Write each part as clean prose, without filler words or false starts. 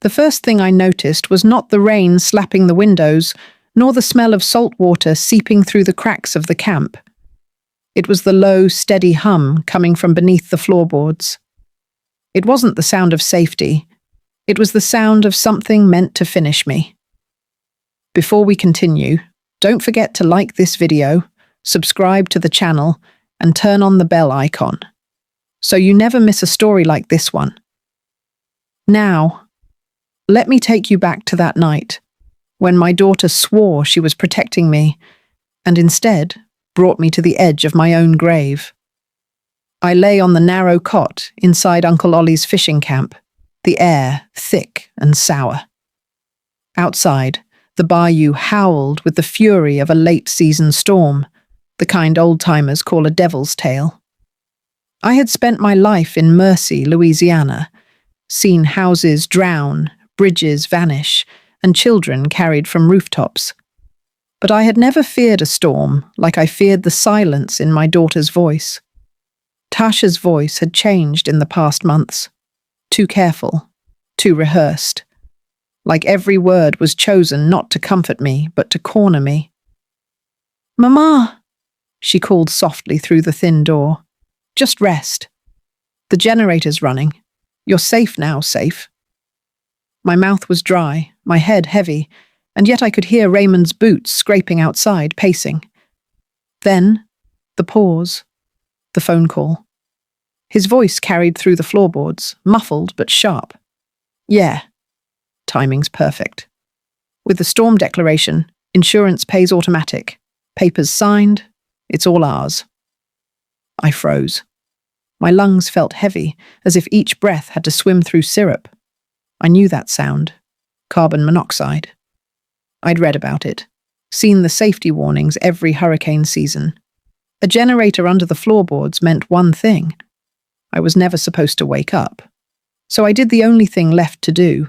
The first thing I noticed was not the rain slapping the windows, nor the smell of salt water seeping through the cracks of the camp. It was the low, steady hum coming from beneath the floorboards. It wasn't the sound of safety. It was the sound of something meant to finish me. Before we continue, don't forget to like this video, subscribe to the channel, and turn on the bell icon, so you never miss a story like this one. Now, let me take you back to that night, when my daughter swore she was protecting me, and instead brought me to the edge of my own grave. I lay on the narrow cot inside Uncle Ollie's fishing camp, the air thick and sour. Outside, the bayou howled with the fury of a late-season storm, the kind old-timers call a devil's tale. I had spent my life in Mercy, Louisiana, seen houses drown, bridges vanish, and children carried from rooftops. But I had never feared a storm like I feared the silence in my daughter's voice. Tasha's voice had changed in the past months. Too careful, too rehearsed. Like every word was chosen not to comfort me, but to corner me. "Mama," she called softly through the thin door. "Just rest. The generator's running. You're safe now, safe." My mouth was dry, my head heavy, and yet I could hear Raymond's boots scraping outside, pacing. Then, the pause, the phone call. His voice carried through the floorboards, muffled but sharp. "Yeah, timing's perfect. With the storm declaration, insurance pays automatic. Papers signed, it's all ours." I froze. My lungs felt heavy, as if each breath had to swim through syrup. I knew that sound. Carbon monoxide. I'd read about it, seen the safety warnings every hurricane season. A generator under the floorboards meant one thing. I was never supposed to wake up. So I did the only thing left to do.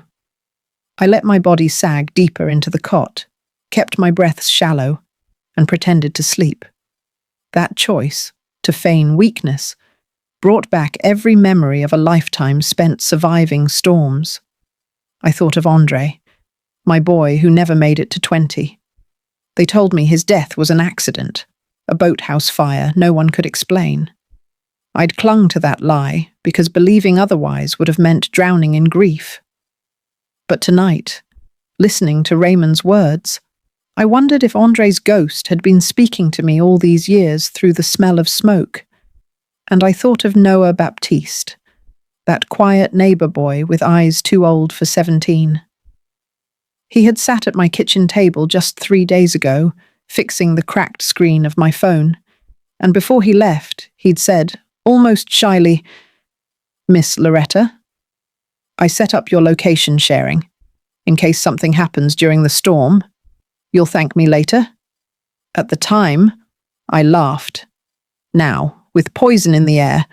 I let my body sag deeper into the cot, kept my breaths shallow, and pretended to sleep. That choice, to feign weakness, brought back every memory of a lifetime spent surviving storms. I thought of Andre, my boy who never made it to 20. They told me his death was an accident, a boathouse fire no one could explain. I'd clung to that lie because believing otherwise would have meant drowning in grief. But tonight, listening to Raymond's words, I wondered if Andre's ghost had been speaking to me all these years through the smell of smoke. And I thought of Noah Baptiste, that quiet neighbor boy with eyes too old for 17. He had sat at my kitchen table just 3 days ago, fixing the cracked screen of my phone, and before he left, he'd said, almost shyly, "Miss Loretta, I set up your location sharing. In case something happens during the storm, you'll thank me later." At the time, I laughed. Now, with poison in the air,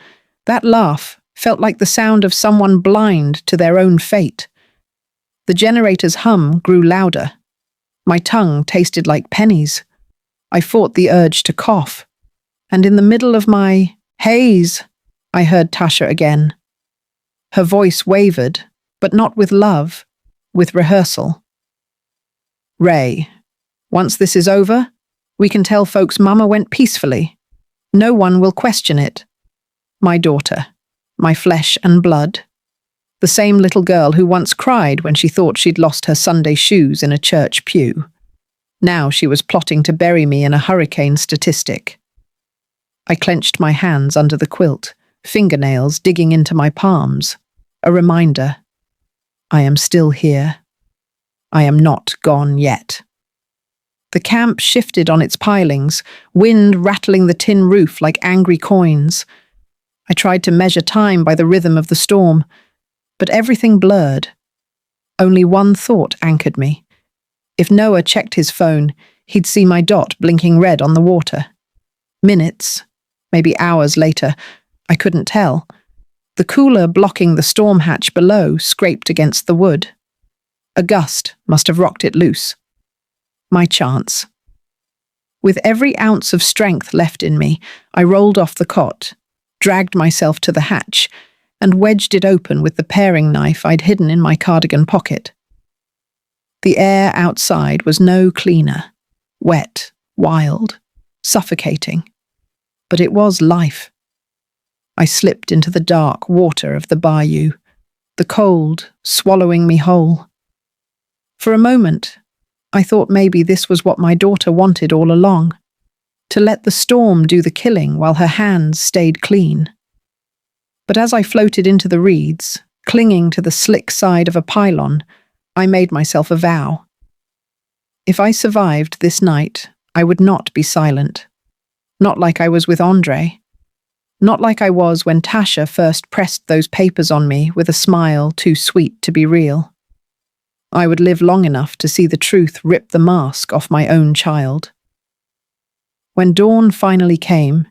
that laugh felt like the sound of someone blind to their own fate. The generator's hum grew louder. My tongue tasted like pennies. I fought the urge to cough. And in the middle of my haze, I heard Tasha again. Her voice wavered, but not with love, with rehearsal. "Ray, once this is over, we can tell folks Mama went peacefully. No one will question it. My daughter, my flesh and blood. The same little girl who once cried when she thought she'd lost her Sunday shoes in a church pew. Now she was plotting to bury me in a hurricane statistic." I clenched my hands under the quilt, fingernails digging into my palms. A reminder. I am still here. I am not gone yet. The camp shifted on its pilings, wind rattling the tin roof like angry coins. I tried to measure time by the rhythm of the storm, but everything blurred. Only one thought anchored me. If Noah checked his phone, he'd see my dot blinking red on the water. Minutes, maybe hours later, I couldn't tell. The cooler blocking the storm hatch below scraped against the wood. A gust must have rocked it loose. My chance. With every ounce of strength left in me, I rolled off the cot, dragged myself to the hatch, and wedged it open with the paring knife I'd hidden in my cardigan pocket. The air outside was no cleaner, wet, wild, suffocating, but it was life. I slipped into the dark water of the bayou, the cold swallowing me whole. For a moment, I thought maybe this was what my daughter wanted all along, to let the storm do the killing while her hands stayed clean. But as I floated into the reeds, clinging to the slick side of a pylon, I made myself a vow. If I survived this night, I would not be silent. Not like I was with Andre. Not like I was when Tasha first pressed those papers on me with a smile too sweet to be real. I would live long enough to see the truth rip the mask off my own child. When dawn finally came,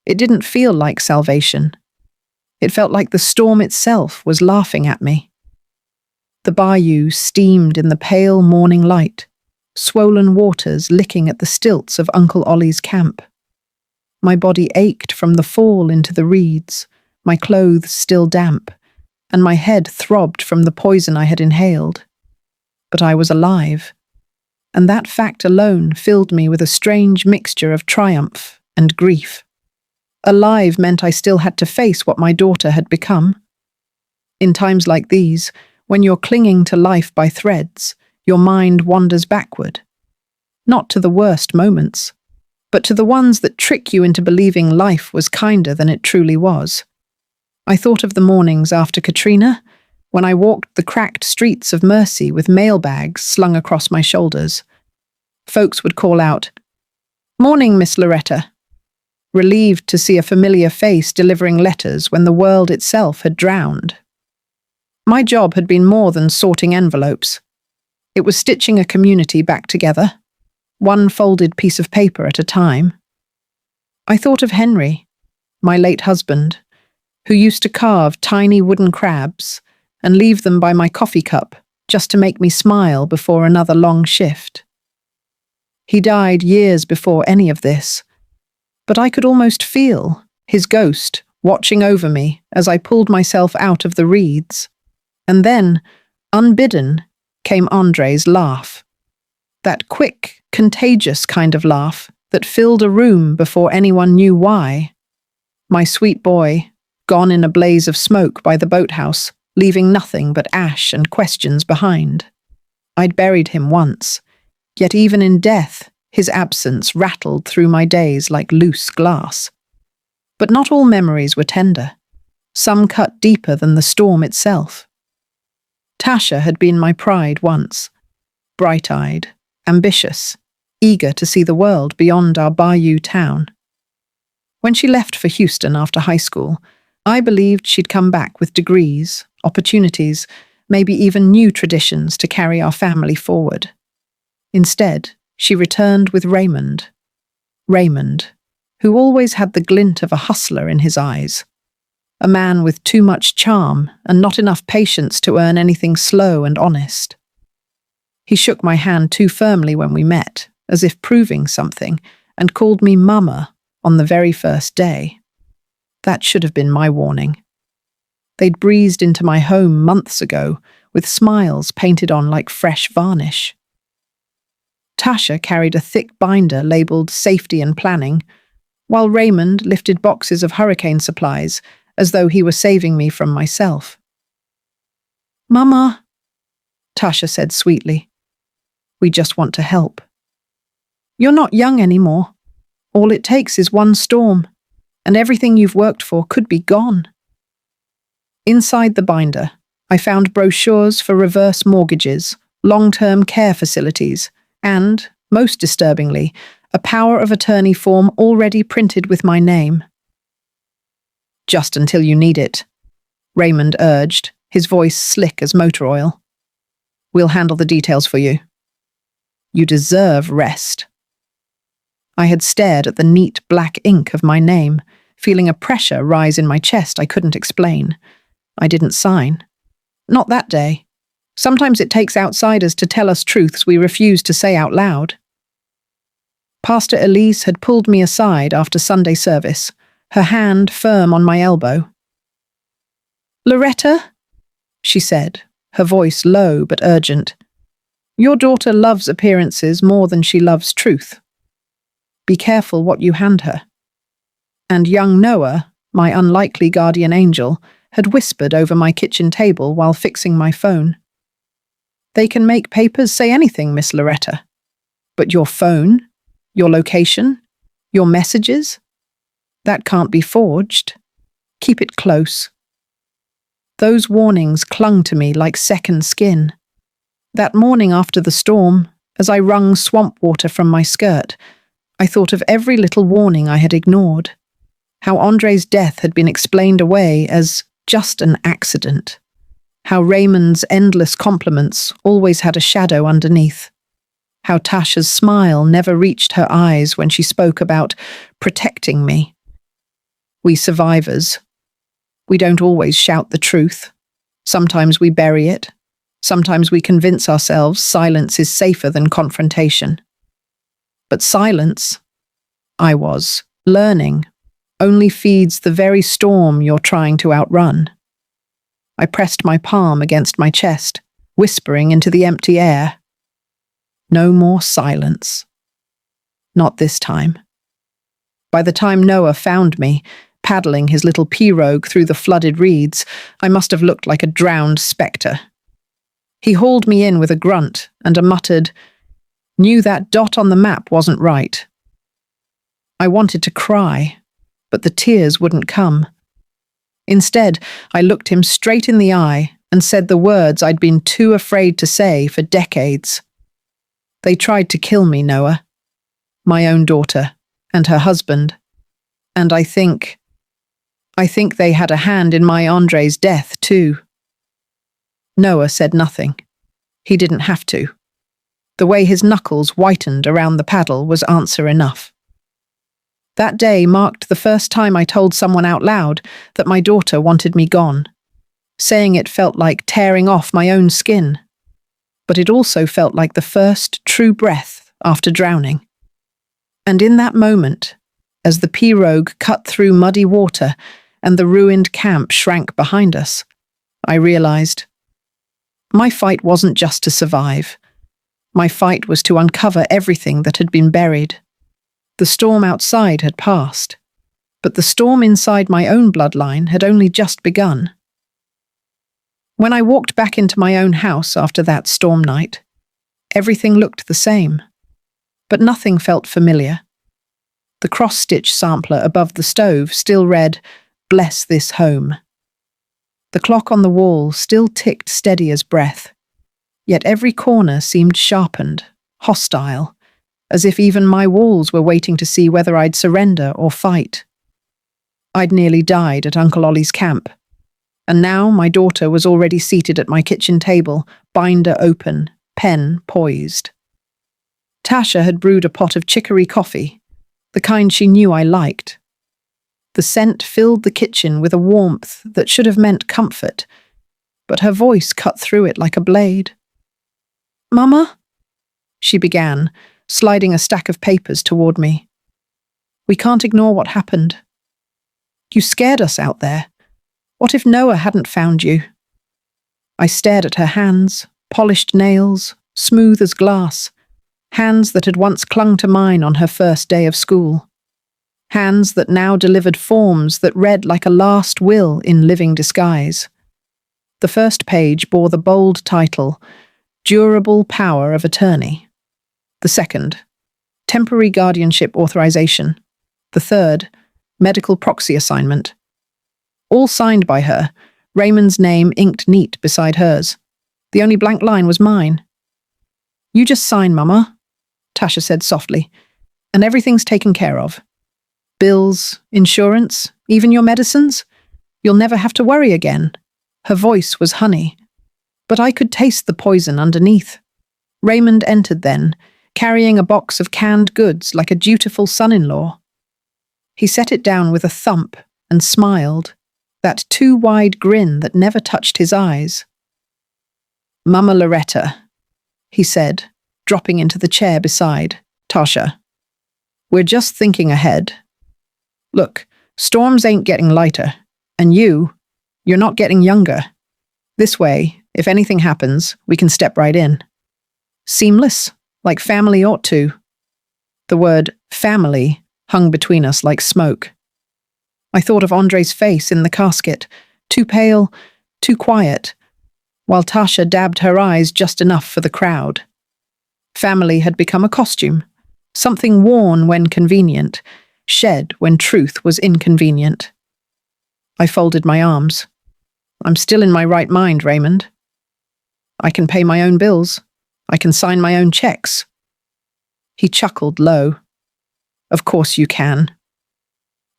it didn't feel like salvation. It felt like the storm itself was laughing at me. The bayou steamed in the pale morning light, swollen waters licking at the stilts of Uncle Ollie's camp. My body ached from the fall into the reeds, my clothes still damp, and my head throbbed from the poison I had inhaled. But I was alive, and that fact alone filled me with a strange mixture of triumph and grief. Alive meant I still had to face what my daughter had become. In times like these, when you're clinging to life by threads, your mind wanders backward. Not to the worst moments, but to the ones that trick you into believing life was kinder than it truly was. I thought of the mornings after Katrina, when I walked the cracked streets of Mercy with mailbags slung across my shoulders. Folks would call out, "Morning, Miss Loretta," relieved to see a familiar face delivering letters when the world itself had drowned. My job had been more than sorting envelopes. It was stitching a community back together, one folded piece of paper at a time. I thought of Henry, my late husband, who used to carve tiny wooden crabs and leave them by my coffee cup just to make me smile before another long shift. He died years before any of this, but I could almost feel his ghost watching over me as I pulled myself out of the reeds. And then, unbidden, came Andre's laugh. That quick, contagious kind of laugh that filled a room before anyone knew why. My sweet boy, gone in a blaze of smoke by the boathouse, leaving nothing but ash and questions behind. I'd buried him once, yet even in death, his absence rattled through my days like loose glass. But not all memories were tender. Some cut deeper than the storm itself. Tasha had been my pride once, bright-eyed, ambitious, eager to see the world beyond our bayou town. When she left for Houston after high school, I believed she'd come back with degrees, opportunities, maybe even new traditions to carry our family forward. Instead, she returned with Raymond. Raymond, who always had the glint of a hustler in his eyes. A man with too much charm and not enough patience to earn anything slow and honest. He shook my hand too firmly when we met, as if proving something, and called me Mama on the very first day. That should have been my warning. They'd breezed into my home months ago, with smiles painted on like fresh varnish. Tasha carried a thick binder labelled Safety and Planning, while Raymond lifted boxes of hurricane supplies as though he were saving me from myself. "Mama," Tasha said sweetly, "we just want to help. You're not young anymore. All it takes is one storm, and everything you've worked for could be gone." Inside the binder, I found brochures for reverse mortgages, long-term care facilities, and, most disturbingly, a power of attorney form already printed with my name. "Just until you need it," Raymond urged, his voice slick as motor oil. "We'll handle the details for you. You deserve rest." I had stared at the neat black ink of my name, feeling a pressure rise in my chest I couldn't explain. I didn't sign. Not that day. Sometimes it takes outsiders to tell us truths we refuse to say out loud. Pastor Elise had pulled me aside after Sunday service, her hand firm on my elbow. Loretta, she said, her voice low but urgent. Your daughter loves appearances more than she loves truth. Be careful what you hand her. And young Noah, my unlikely guardian angel, had whispered over my kitchen table while fixing my phone. They can make papers say anything, Miss Loretta. But your phone, your location, your messages, that can't be forged. Keep it close. Those warnings clung to me like second skin. That morning after the storm, as I wrung swamp water from my skirt, I thought of every little warning I had ignored. How Andre's death had been explained away as just an accident. How Raymond's endless compliments always had a shadow underneath. How Tasha's smile never reached her eyes when she spoke about protecting me. We survivors, we don't always shout the truth. Sometimes we bury it. Sometimes we convince ourselves silence is safer than confrontation. But silence, I was learning, only feeds the very storm you're trying to outrun. I pressed my palm against my chest, whispering into the empty air. No more silence. Not this time. By the time Noah found me, paddling his little pirogue through the flooded reeds, I must have looked like a drowned spectre. He hauled me in with a grunt and a muttered, "Knew that dot on the map wasn't right." I wanted to cry, but the tears wouldn't come. Instead, I looked him straight in the eye and said the words I'd been too afraid to say for decades. They tried to kill me, Noah. My own daughter and her husband. And I think they had a hand in my Andre's death, too. Noah said nothing. He didn't have to. The way his knuckles whitened around the paddle was answer enough. That day marked the first time I told someone out loud that my daughter wanted me gone. Saying it felt like tearing off my own skin. But it also felt like the first true breath after drowning. And in that moment, as the pirogue cut through muddy water and the ruined camp shrank behind us, I realized my fight wasn't just to survive. My fight was to uncover everything that had been buried. The storm outside had passed, but the storm inside my own bloodline had only just begun. When I walked back into my own house after that storm night, everything looked the same, but nothing felt familiar. The cross-stitch sampler above the stove still read, "Bless this home." The clock on the wall still ticked steady as breath, yet every corner seemed sharpened, hostile, as if even my walls were waiting to see whether I'd surrender or fight. I'd nearly died at Uncle Ollie's camp, and now my daughter was already seated at my kitchen table, binder open, pen poised. Tasha had brewed a pot of chicory coffee, the kind she knew I liked. The scent filled the kitchen with a warmth that should have meant comfort, but her voice cut through it like a blade. "Mama?" she began, sliding a stack of papers toward me. "We can't ignore what happened. You scared us out there. What if Noah hadn't found you?" I stared at her hands, polished nails, smooth as glass, hands that had once clung to mine on her first day of school. Hands that now delivered forms that read like a last will in living disguise. The first page bore the bold title, Durable Power of Attorney. The second, Temporary Guardianship Authorization. The third, Medical Proxy Assignment. All signed by her, Raymond's name inked neat beside hers. The only blank line was mine. "You just sign, Mama," Tasha said softly, "and everything's taken care of. Bills, insurance, even your medicines. You'll never have to worry again." Her voice was honey, but I could taste the poison underneath. Raymond entered then, carrying a box of canned goods like a dutiful son-in-law. He set it down with a thump and smiled, that too wide grin that never touched his eyes. "Mama Loretta," he said, dropping into the chair beside Tasha. "We're just thinking ahead. Look, storms ain't getting lighter, and you're You're not getting younger. This way, if anything happens, we can step right in. Seamless, like family ought to. The word family hung between us like smoke. I thought of Andre's face in the casket, too pale, too quiet, while Tasha dabbed her eyes just enough for the crowd. Family had become a costume, something worn when convenient, shed when truth was inconvenient. I folded my arms. I'm still in my right mind, Raymond. I can pay my own bills. I can sign my own checks. He chuckled low. Of course you can.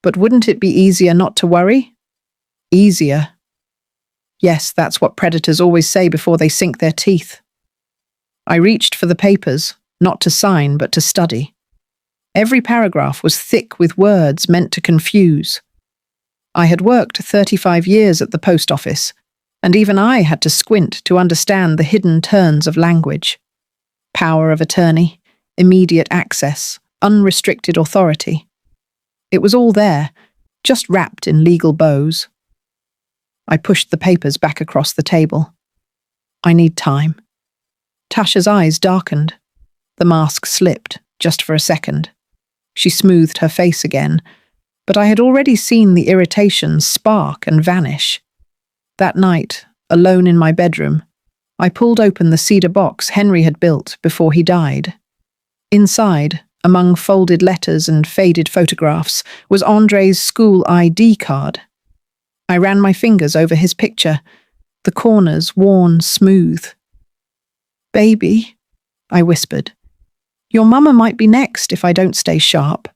But wouldn't it be easier not to worry? Easier. Yes, that's what predators always say before they sink their teeth. I reached for the papers, not to sign, but to study. Every paragraph was thick with words meant to confuse. I had worked 35 years at the post office, and even I had to squint to understand the hidden turns of language. Power of attorney, immediate access, unrestricted authority. It was all there, just wrapped in legal bows. I pushed the papers back across the table. I need time. Tasha's eyes darkened. The mask slipped, just for a second. She smoothed her face again, but I had already seen the irritation spark and vanish. That night, alone in my bedroom, I pulled open the cedar box Henry had built before he died. Inside, among folded letters and faded photographs, was Andre's school ID card. I ran my fingers over his picture, the corners worn smooth. "Baby," I whispered, "your mama might be next if I don't stay sharp."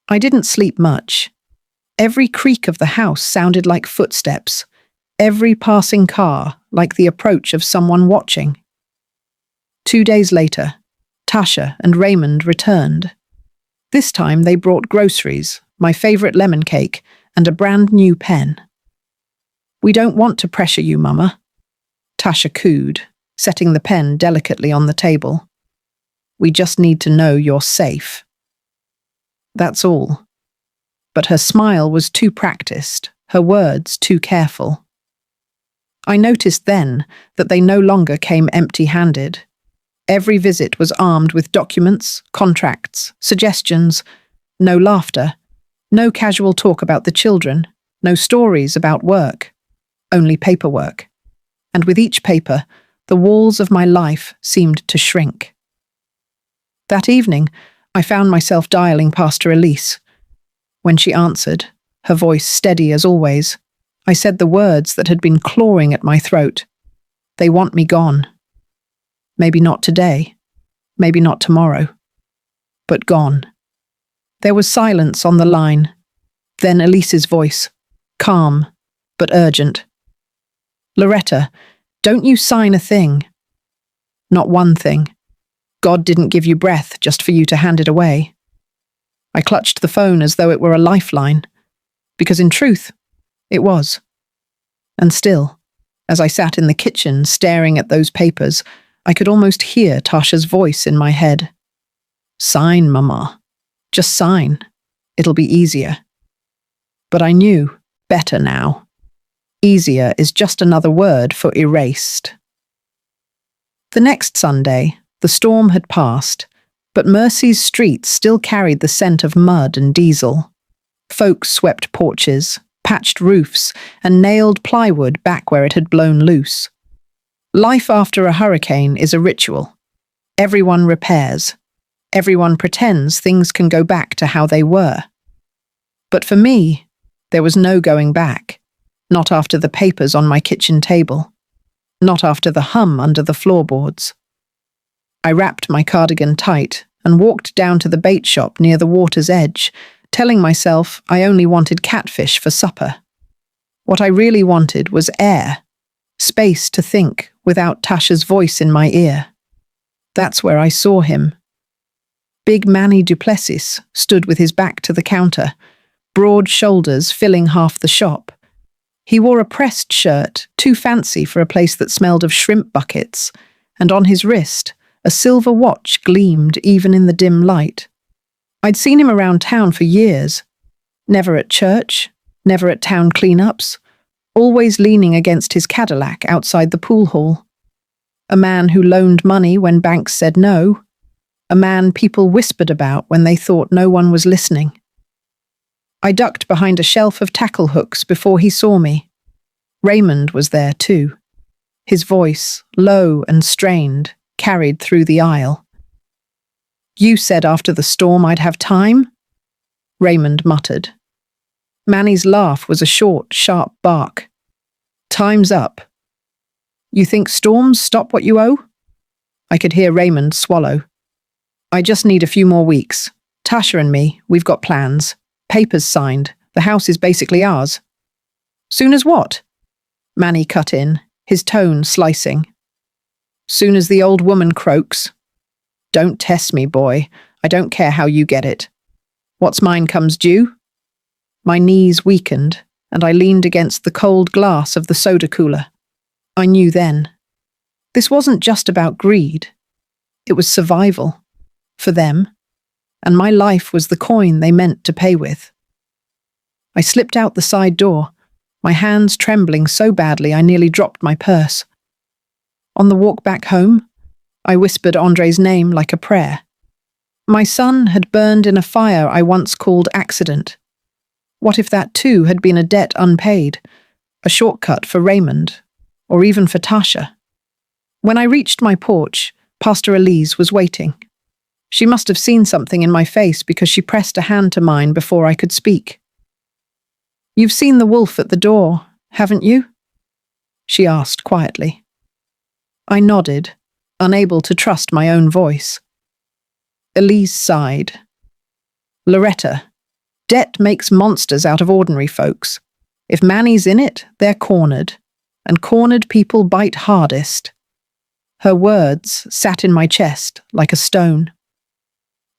I didn't sleep much. Every creak of the house sounded like footsteps, every passing car like the approach of someone watching. 2 days later, Tasha and Raymond returned. This time they brought groceries, my favorite lemon cake, and a brand new pen. "We don't want to pressure you, Mama," Tasha cooed, setting the pen delicately on the table. "We just need to know you're safe." That's all. But her smile was too practiced, her words too careful. I noticed then that they no longer came empty-handed. Every visit was armed with documents, contracts, suggestions, no laughter, no casual talk about the children, no stories about work, only paperwork. And with each paper, the walls of my life seemed to shrink. That evening, I found myself dialing Pastor Elise. When she answered, her voice steady as always, I said the words that had been clawing at my throat. "They want me gone. Maybe not today, maybe not tomorrow, but gone." There was silence on the line. Then Elise's voice, calm but urgent. "Loretta, don't you sign a thing. Not one thing. God didn't give you breath just for you to hand it away." I clutched the phone as though it were a lifeline, because in truth, it was. And still, as I sat in the kitchen staring at those papers, I could almost hear Tasha's voice in my head. "Sign, Mama. Just sign. It'll be easier." But I knew better now. Easier is just another word for erased. The next Sunday, the storm had passed, but Mercy's streets still carried the scent of mud and diesel. Folks swept porches, patched roofs, and nailed plywood back where it had blown loose. Life after a hurricane is a ritual. Everyone repairs. Everyone pretends things can go back to how they were. But for me, there was no going back. Not after the papers on my kitchen table. Not after the hum under the floorboards. I wrapped my cardigan tight and walked down to the bait shop near the water's edge, telling myself I only wanted catfish for supper. What I really wanted was air, space to think without Tasha's voice in my ear. That's where I saw him. Big Manny Duplessis stood with his back to the counter, broad shoulders filling half the shop. He wore a pressed shirt, too fancy for a place that smelled of shrimp buckets, and on his wrist, a silver watch gleamed even in the dim light. I'd seen him around town for years. Never at church, never at town cleanups, always leaning against his Cadillac outside the pool hall. A man who loaned money when banks said no. A man people whispered about when they thought no one was listening. I ducked behind a shelf of tackle hooks before he saw me. Raymond was there too. His voice, low and strained, carried through the aisle. "You said after the storm I'd have time?" Raymond muttered. Manny's laugh was a short, sharp bark. "Time's up. You think storms stop what you owe?" I could hear Raymond swallow. "I just need a few more weeks. Tasha and me, we've got plans. Papers signed. The house is basically ours." "Soon as what?" Manny cut in, his tone slicing. "Soon as the old woman croaks. Don't test me, boy. I don't care how you get it. What's mine comes due." My knees weakened, and I leaned against the cold glass of the soda cooler. I knew then. This wasn't just about greed. It was survival. For them. And my life was the coin they meant to pay with. I slipped out the side door, my hands trembling so badly I nearly dropped my purse. On the walk back home, I whispered Andre's name like a prayer. My son had burned in a fire I once called accident. What if that too had been a debt unpaid, a shortcut for Raymond, or even for Tasha? When I reached my porch, Pastor Elise was waiting. She must have seen something in my face because she pressed a hand to mine before I could speak. "You've seen the wolf at the door, haven't you?" she asked quietly. I nodded, unable to trust my own voice. Elise sighed. "Loretta, debt makes monsters out of ordinary folks. If Manny's in it, they're cornered, and cornered people bite hardest." Her words sat in my chest like a stone.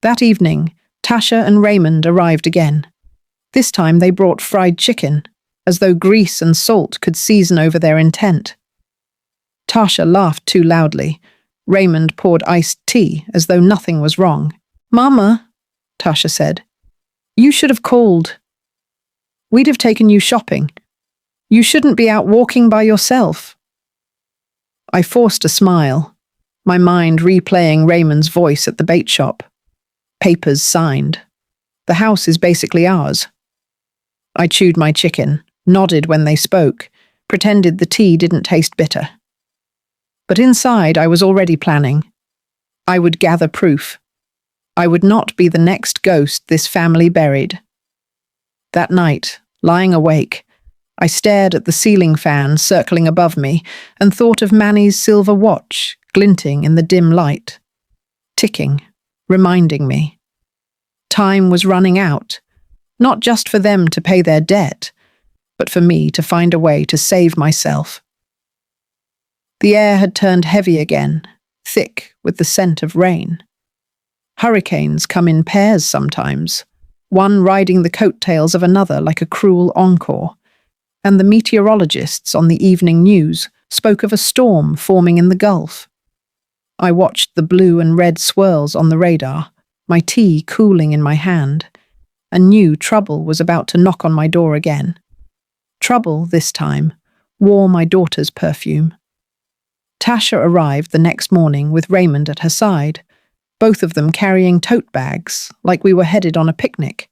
That evening, Tasha and Raymond arrived again. This time they brought fried chicken, as though grease and salt could season over their intent. Tasha laughed too loudly. Raymond poured iced tea as though nothing was wrong. "Mama," Tasha said, "you should have called. We'd have taken you shopping. You shouldn't be out walking by yourself." I forced a smile, my mind replaying Raymond's voice at the bait shop. Papers signed. The house is basically ours. I chewed my chicken, nodded when they spoke, pretended the tea didn't taste bitter. But inside I was already planning. I would gather proof. I would not be the next ghost this family buried. That night, lying awake, I stared at the ceiling fan circling above me and thought of Manny's silver watch glinting in the dim light. Ticking, reminding me. Time was running out, not just for them to pay their debt, but for me to find a way to save myself. The air had turned heavy again, thick with the scent of rain. Hurricanes come in pairs sometimes, one riding the coattails of another like a cruel encore, and the meteorologists on the evening news spoke of a storm forming in the Gulf. I watched the blue and red swirls on the radar, my tea cooling in my hand, and knew trouble was about to knock on my door again. Trouble, this time, wore my daughter's perfume. Tasha arrived the next morning with Raymond at her side, both of them carrying tote bags, like we were headed on a picnic.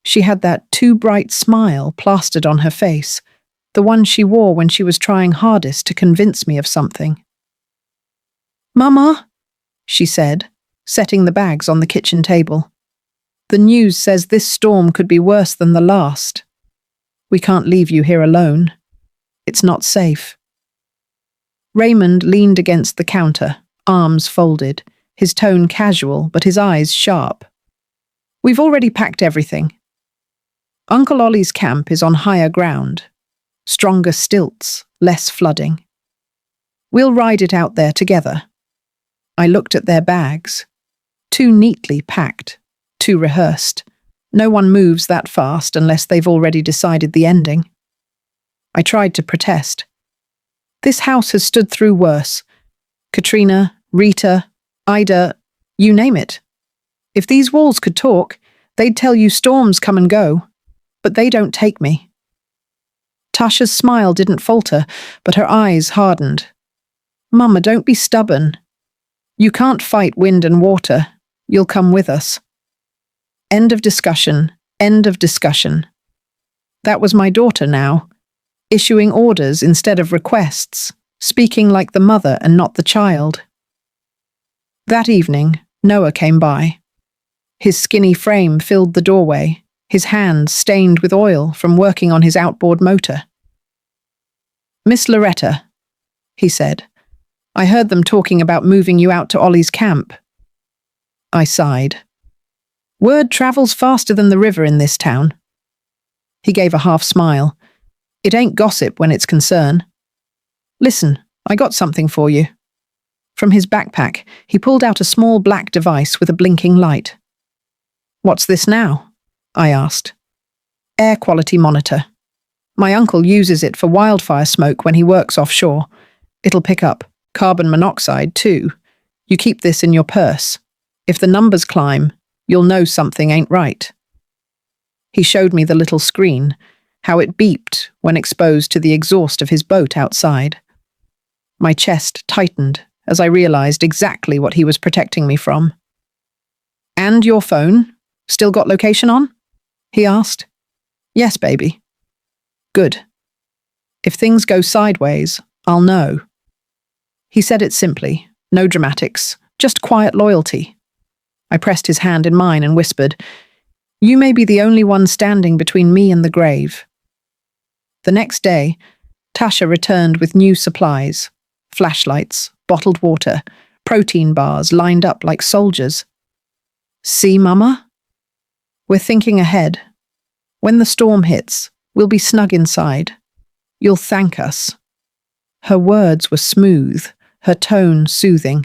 She had that too bright smile plastered on her face, the one she wore when she was trying hardest to convince me of something. "Mama," she said, setting the bags on the kitchen table. "The news says this storm could be worse than the last. We can't leave you here alone. It's not safe." Raymond leaned against the counter, arms folded, his tone casual but his eyes sharp. "We've already packed everything. Uncle Ollie's camp is on higher ground. Stronger stilts, less flooding. We'll ride it out there together." I looked at their bags. Too neatly packed, too rehearsed. No one moves that fast unless they've already decided the ending. I tried to protest. This house has stood through worse. Katrina, Rita, Ida, you name it. If these walls could talk, they'd tell you storms come and go, but they don't take me. Tasha's smile didn't falter, but her eyes hardened. Mama, don't be stubborn. You can't fight wind and water. You'll come with us. End of discussion. End of discussion. That was my daughter now, issuing orders instead of requests, speaking like the mother and not the child. That evening, Noah came by. His skinny frame filled the doorway, his hands stained with oil from working on his outboard motor. Miss Loretta, he said, I heard them talking about moving you out to Ollie's camp. I sighed. Word travels faster than the river in this town. He gave a half smile. It ain't gossip when it's concern. Listen, I got something for you. From his backpack, he pulled out a small black device with a blinking light. What's this now? I asked. Air quality monitor. My uncle uses it for wildfire smoke when he works offshore. It'll pick up carbon monoxide too. You keep this in your purse. If the numbers climb, you'll know something ain't right. He showed me the little screen, how it beeped when exposed to the exhaust of his boat outside. My chest tightened as I realized exactly what he was protecting me from. And your phone? Still got location on? He asked. Yes, baby. Good. If things go sideways, I'll know. He said it simply, no dramatics, just quiet loyalty. I pressed his hand in mine and whispered, You may be the only one standing between me and the grave. The next day, Tasha returned with new supplies, flashlights, bottled water, protein bars lined up like soldiers. See, Mama? We're thinking ahead. When the storm hits, we'll be snug inside. You'll thank us. Her words were smooth, her tone soothing,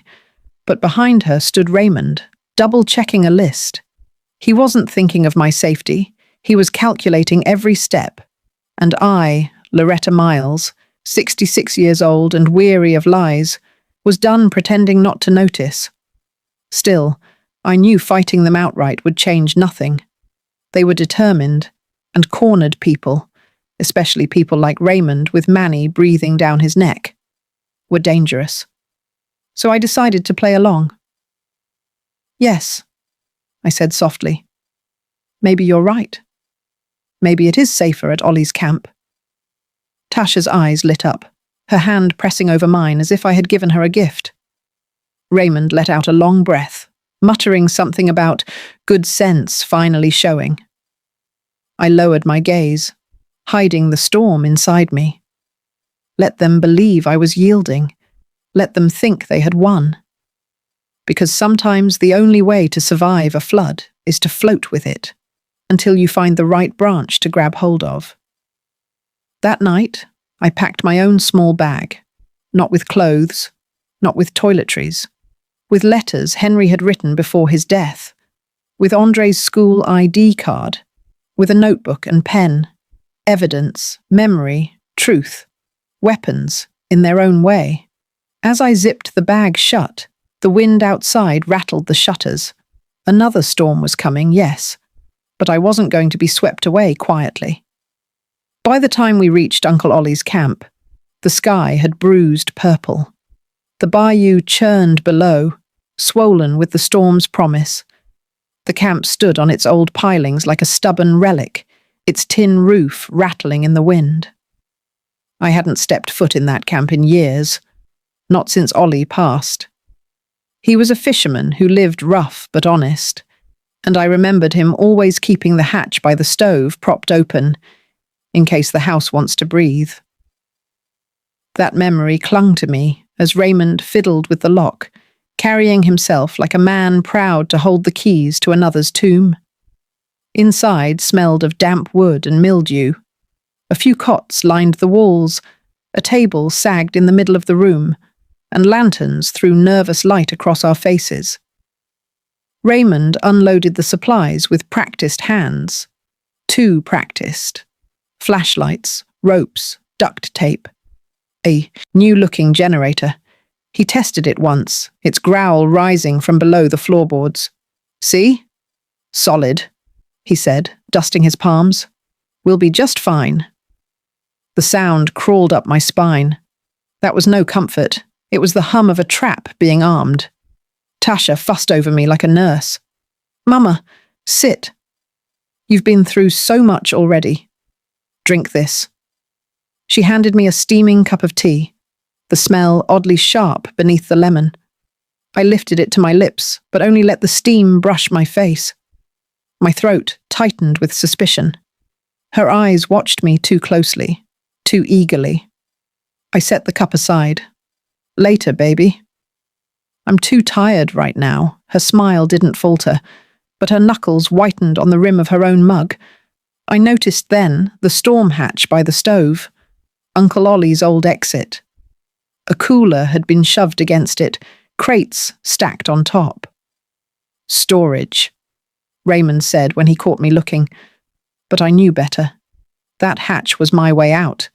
but behind her stood Raymond, double-checking a list. He wasn't thinking of my safety. He was calculating every step. And I, Loretta Miles, 66 years old and weary of lies, was done pretending not to notice. Still, I knew fighting them outright would change nothing. They were determined and cornered people, especially people like Raymond with Manny breathing down his neck, were dangerous. So I decided to play along. Yes, I said softly. Maybe you're right. Maybe it is safer at Ollie's camp. Tasha's eyes lit up, her hand pressing over mine as if I had given her a gift. Raymond let out a long breath, muttering something about good sense finally showing. I lowered my gaze, hiding the storm inside me. Let them believe I was yielding. Let them think they had won. Because sometimes the only way to survive a flood is to float with it, until you find the right branch to grab hold of. That night, I packed my own small bag, not with clothes, not with toiletries, with letters Henry had written before his death, with Andre's school ID card, with a notebook and pen, evidence, memory, truth, weapons in their own way. As I zipped the bag shut, the wind outside rattled the shutters. Another storm was coming, yes, but I wasn't going to be swept away quietly. By the time we reached Uncle Ollie's camp, the sky had bruised purple. The bayou churned below, swollen with the storm's promise. The camp stood on its old pilings like a stubborn relic, its tin roof rattling in the wind. I hadn't stepped foot in that camp in years, not since Ollie passed. He was a fisherman who lived rough but honest, and I remembered him always keeping the hatch by the stove propped open, in case the house wants to breathe. That memory clung to me as Raymond fiddled with the lock, carrying himself like a man proud to hold the keys to another's tomb. Inside smelled of damp wood and mildew. A few cots lined the walls, a table sagged in the middle of the room, and lanterns threw nervous light across our faces. Raymond unloaded the supplies with practiced hands. Too practiced. Flashlights, ropes, duct tape. A new-looking generator. He tested it once, its growl rising from below the floorboards. See? Solid, he said, dusting his palms. We'll be just fine. The sound crawled up my spine. That was no comfort. It was the hum of a trap being armed. Tasha fussed over me like a nurse. "Mama, sit. You've been through so much already. Drink this." She handed me a steaming cup of tea, the smell oddly sharp beneath the lemon. I lifted it to my lips, but only let the steam brush my face. My throat tightened with suspicion. Her eyes watched me too closely, too eagerly. I set the cup aside. "Later, baby." "I'm too tired right now." Her smile didn't falter, but her knuckles whitened on the rim of her own mug. I noticed then the storm hatch by the stove, Uncle Ollie's old exit. A cooler had been shoved against it, crates stacked on top. "Storage," Raymond said when he caught me looking, but I knew better. That hatch was my way out,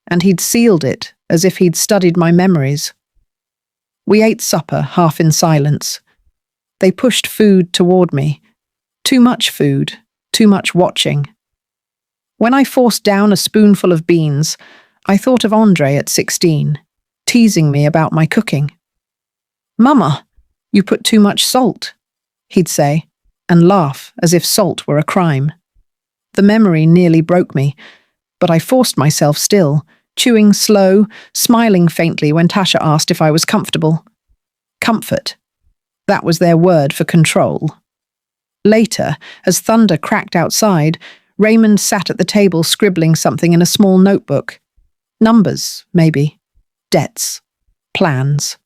and he'd sealed it as if he'd studied my memories. We ate supper half in silence. They pushed food toward me. Too much food, too much watching. When I forced down a spoonful of beans, I thought of Andre at 16, teasing me about my cooking. "Mama, you put too much salt," he'd say, and laugh as if salt were a crime. The memory nearly broke me, but I forced myself still, chewing slow, smiling faintly when Tasha asked if I was comfortable. Comfort. That was their word for control. Later, as thunder cracked outside, Raymond sat at the table scribbling something in a small notebook. Numbers, maybe. Debts. Plans.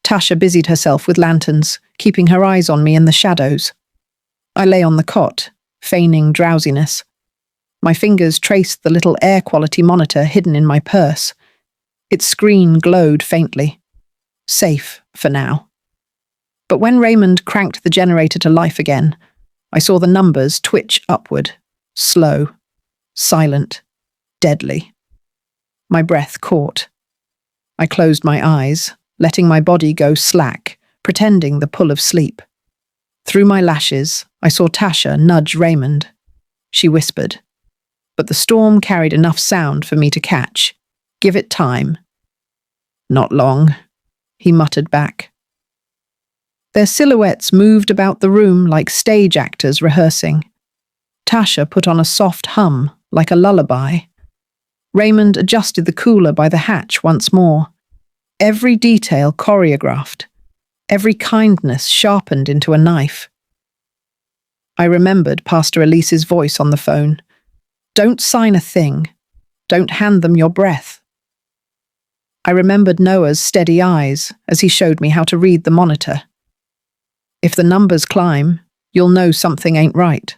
Tasha busied herself with lanterns, keeping her eyes on me in the shadows. I lay on the cot, feigning drowsiness. My fingers traced the little air quality monitor hidden in my purse. Its screen glowed faintly. Safe for now. But when Raymond cranked the generator to life again, I saw the numbers twitch upward, slow, silent, deadly. My breath caught. I closed my eyes, letting my body go slack, pretending the pull of sleep. Through my lashes, I saw Tasha nudge Raymond. She whispered, but the storm carried enough sound for me to catch. "Give it time." "Not long," he muttered back. Their silhouettes moved about the room like stage actors rehearsing. Tasha put on a soft hum, like a lullaby. Raymond adjusted the cooler by the hatch once more. Every detail choreographed, every kindness sharpened into a knife. I remembered Pastor Elise's voice on the phone. "Don't sign a thing. Don't hand them your breath." I remembered Noah's steady eyes as he showed me how to read the monitor. If the numbers climb, you'll know something ain't right.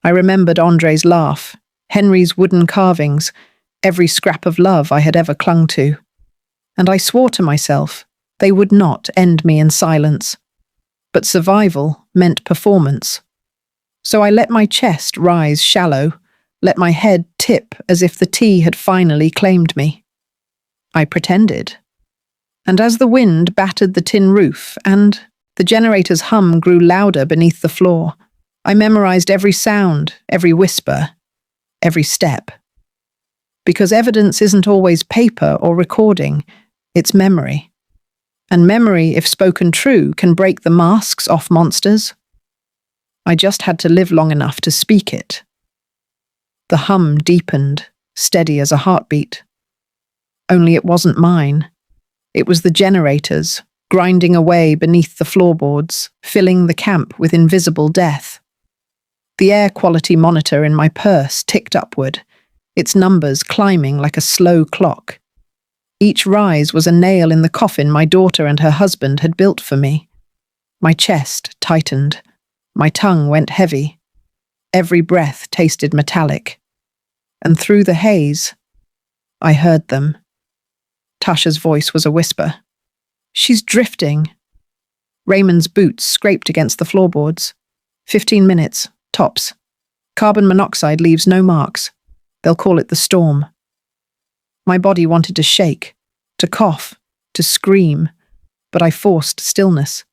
I remembered Andre's laugh, Henry's wooden carvings, every scrap of love I had ever clung to. And I swore to myself they would not end me in silence. But survival meant performance. So I let my chest rise shallow, let my head tip as if the tea had finally claimed me. I pretended. And as the wind battered the tin roof and the generator's hum grew louder beneath the floor, I memorized every sound, every whisper, every step. Because evidence isn't always paper or recording, it's memory. And memory, if spoken true, can break the masks off monsters. I just had to live long enough to speak it. The hum deepened, steady as a heartbeat. Only it wasn't mine. It was the generator's, grinding away beneath the floorboards, filling the camp with invisible death. The air quality monitor in my purse ticked upward, its numbers climbing like a slow clock. Each rise was a nail in the coffin my daughter and her husband had built for me. My chest tightened. My tongue went heavy. Every breath tasted metallic. And through the haze, I heard them. Tasha's voice was a whisper. "She's drifting." Raymond's boots scraped against the floorboards. 15 minutes, tops. Carbon monoxide leaves no marks. They'll call it the storm. My body wanted to shake, to cough, to scream, but I forced stillness.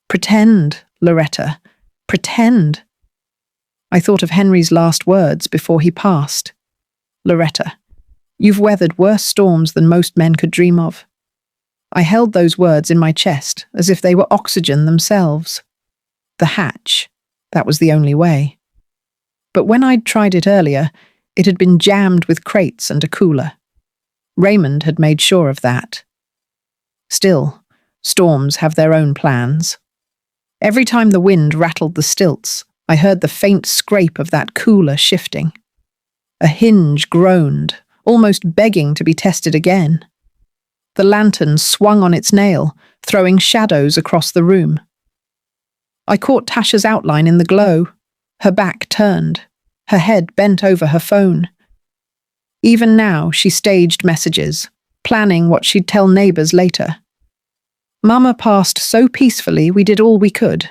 Pretend, Loretta, pretend. I thought of Henry's last words before he passed. Loretta. You've weathered worse storms than most men could dream of." I held those words in my chest as if they were oxygen themselves. The hatch. That was the only way. But when I'd tried it earlier, it had been jammed with crates and a cooler. Raymond had made sure of that. Still, storms have their own plans. Every time the wind rattled the stilts, I heard the faint scrape of that cooler shifting. A hinge groaned, almost begging to be tested again. The lantern swung on its nail, throwing shadows across the room. I caught Tasha's outline in the glow, her back turned, her head bent over her phone. Even now, she staged messages, planning what she'd tell neighbours later. Mama passed so peacefully we did all we could.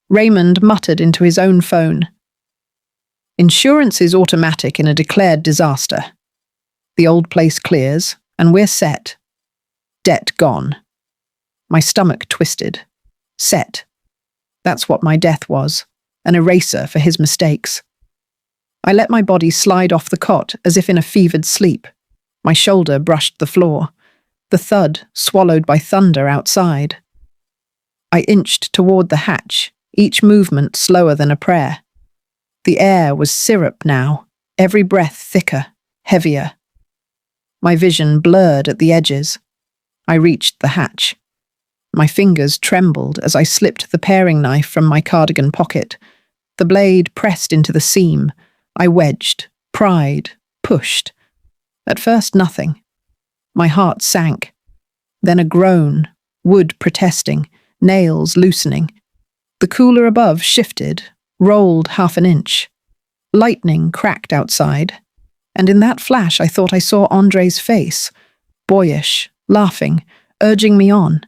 Raymond muttered into his own phone. "Insurance is automatic in a declared disaster. The old place clears, and we're set. Debt gone." My stomach twisted. Set. That's what my death was, an eraser for his mistakes. I let my body slide off the cot as if in a fevered sleep. My shoulder brushed the floor, the thud swallowed by thunder outside. I inched toward the hatch, each movement slower than a prayer. The air was syrup now, every breath thicker, heavier. My vision blurred at the edges. I reached the hatch. My fingers trembled as I slipped the paring knife from my cardigan pocket. The blade pressed into the seam. I wedged, pried, pushed. At first, nothing. My heart sank. Then a groan, wood protesting, nails loosening. The cooler above shifted, rolled half an inch. Lightning cracked outside, and in that flash I thought I saw Andre's face, boyish, laughing, urging me on.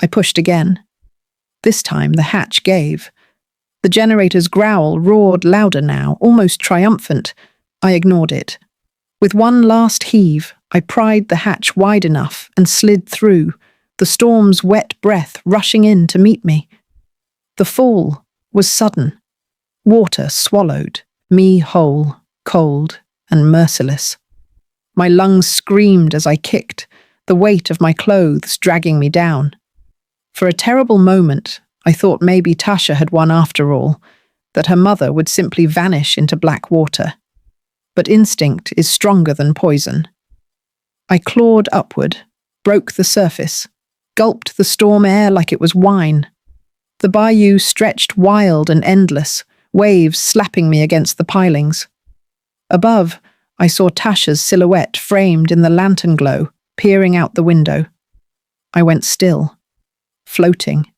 I pushed again. This time the hatch gave. The generator's growl roared louder now, almost triumphant. I ignored it. With one last heave, I pried the hatch wide enough and slid through, the storm's wet breath rushing in to meet me. The fall was sudden. Water swallowed, me whole, cold, and merciless. My lungs screamed as I kicked, the weight of my clothes dragging me down. For a terrible moment, I thought maybe Tasha had won after all, that her mother would simply vanish into black water. But instinct is stronger than poison. I clawed upward, broke the surface, gulped the storm air like it was wine. The bayou stretched wild and endless, waves slapping me against the pilings. Above, I saw Tasha's silhouette framed in the lantern glow, peering out the window. I went still, floating,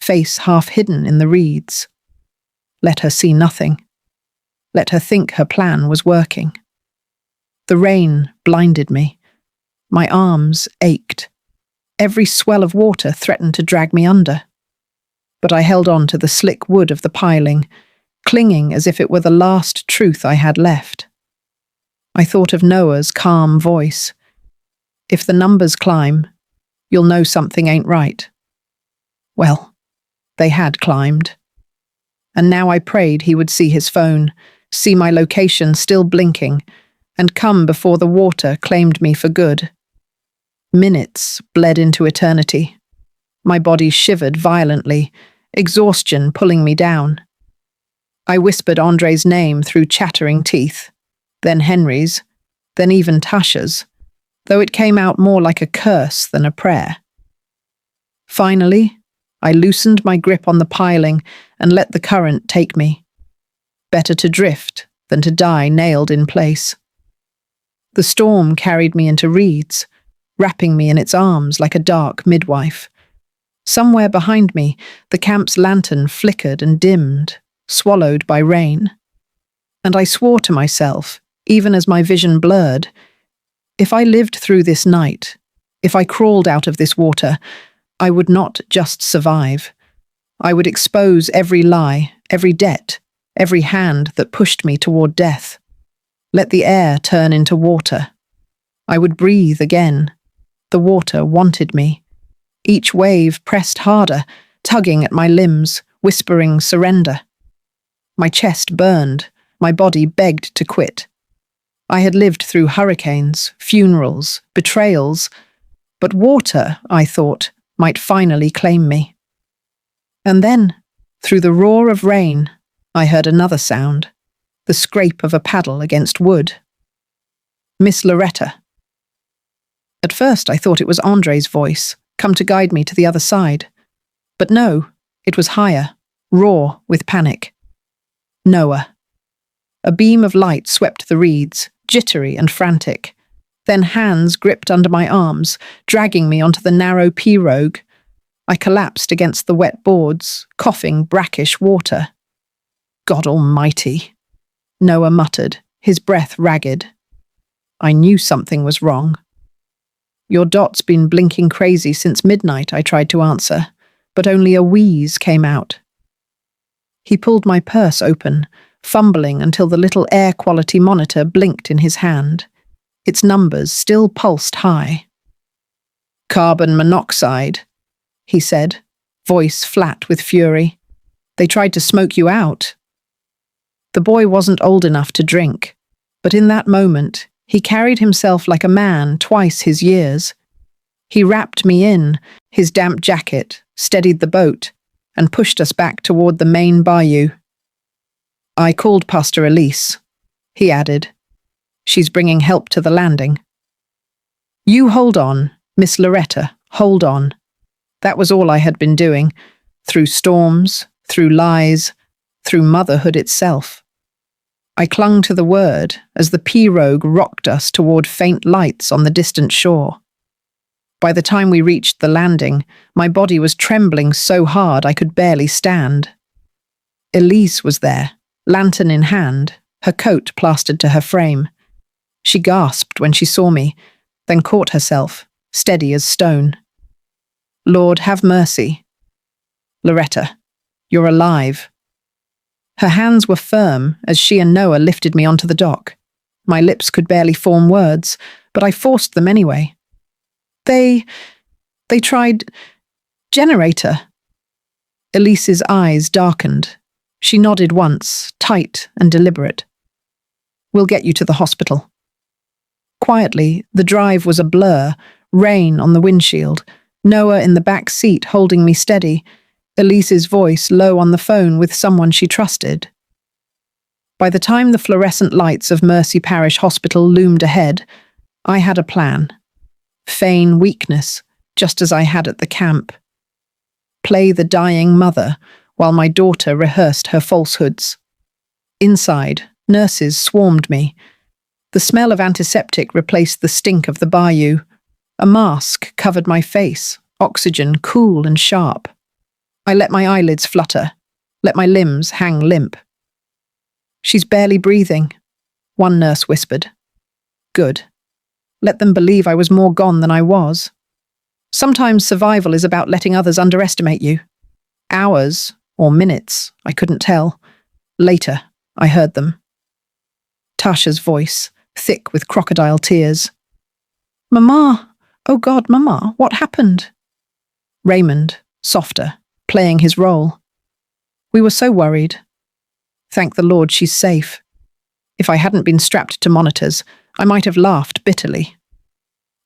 face half hidden in the reeds. Let her see nothing. Let her think her plan was working. The rain blinded me. My arms ached. Every swell of water threatened to drag me under. But I held on to the slick wood of the piling, clinging as if it were the last truth I had left. I thought of Noah's calm voice. "If the numbers climb, you'll know something ain't right." Well, they had climbed. And now I prayed he would see his phone, see my location still blinking, and come before the water claimed me for good. Minutes bled into eternity. My body shivered violently, exhaustion pulling me down. I whispered Andre's name through chattering teeth, then Henry's, then even Tasha's, though it came out more like a curse than a prayer. Finally, I loosened my grip on the piling and let the current take me. Better to drift than to die nailed in place. The storm carried me into reeds, wrapping me in its arms like a dark midwife. Somewhere behind me, the camp's lantern flickered and dimmed, swallowed by rain. And I swore to myself, even as my vision blurred, if I lived through this night, if I crawled out of this water, I would not just survive. I would expose every lie, every debt, every hand that pushed me toward death. Let the air turn into water. I would breathe again. The water wanted me. Each wave pressed harder, tugging at my limbs, whispering surrender. My chest burned. My body begged to quit. I had lived through hurricanes, funerals, betrayals, but water, I thought, might finally claim me. And then, through the roar of rain, I heard another sound, the scrape of a paddle against wood. Miss Loretta. At first I thought it was Andre's voice, come to guide me to the other side. But no, it was higher, raw with panic. Noah. A beam of light swept the reeds, jittery and frantic. Then hands gripped under my arms, dragging me onto the narrow pirogue. I collapsed against the wet boards, coughing brackish water. God Almighty, Noah muttered, his breath ragged. I knew something was wrong. Your dot's been blinking crazy since midnight, I tried to answer, but only a wheeze came out. He pulled my purse open, fumbling until the little air quality monitor blinked in his hand. Its numbers still pulsed high. Carbon monoxide, he said, voice flat with fury. They tried to smoke you out. The boy wasn't old enough to drink, but in that moment, he carried himself like a man twice his years. He wrapped me in, his damp jacket, steadied the boat, and pushed us back toward the main bayou. I called Pastor Elise, he added. She's bringing help to the landing. You hold on, Miss Loretta, hold on. That was all I had been doing, through storms, through lies, through motherhood itself. I clung to the word as the pirogue rocked us toward faint lights on the distant shore. By the time we reached the landing, my body was trembling so hard I could barely stand. Elise was there, lantern in hand, her coat plastered to her frame. She gasped when she saw me, then caught herself, steady as stone. Lord, have mercy. Loretta, you're alive. Her hands were firm as she and Noah lifted me onto the dock. My lips could barely form words, but I forced them anyway. They tried generator. Elise's eyes darkened. She nodded once, tight and deliberate. We'll get you to the hospital. Quietly, the drive was a blur, rain on the windshield, Noah in the back seat holding me steady, Elise's voice low on the phone with someone she trusted. By the time the fluorescent lights of Mercy Parish Hospital loomed ahead, I had a plan. Feign weakness, just as I had at the camp. Play the dying mother while my daughter rehearsed her falsehoods. Inside, nurses swarmed me. The smell of antiseptic replaced the stink of the bayou. A mask covered my face, oxygen cool and sharp. I let my eyelids flutter, let my limbs hang limp. She's barely breathing, one nurse whispered. Good. Let them believe I was more gone than I was. Sometimes survival is about letting others underestimate you. Hours, or minutes, I couldn't tell. Later, I heard them. Tasha's voice, thick with crocodile tears. Mama, oh God, Mama, what happened? Raymond, softer, playing his role. We were so worried. Thank the Lord she's safe. If I hadn't been strapped to monitors, I might have laughed bitterly.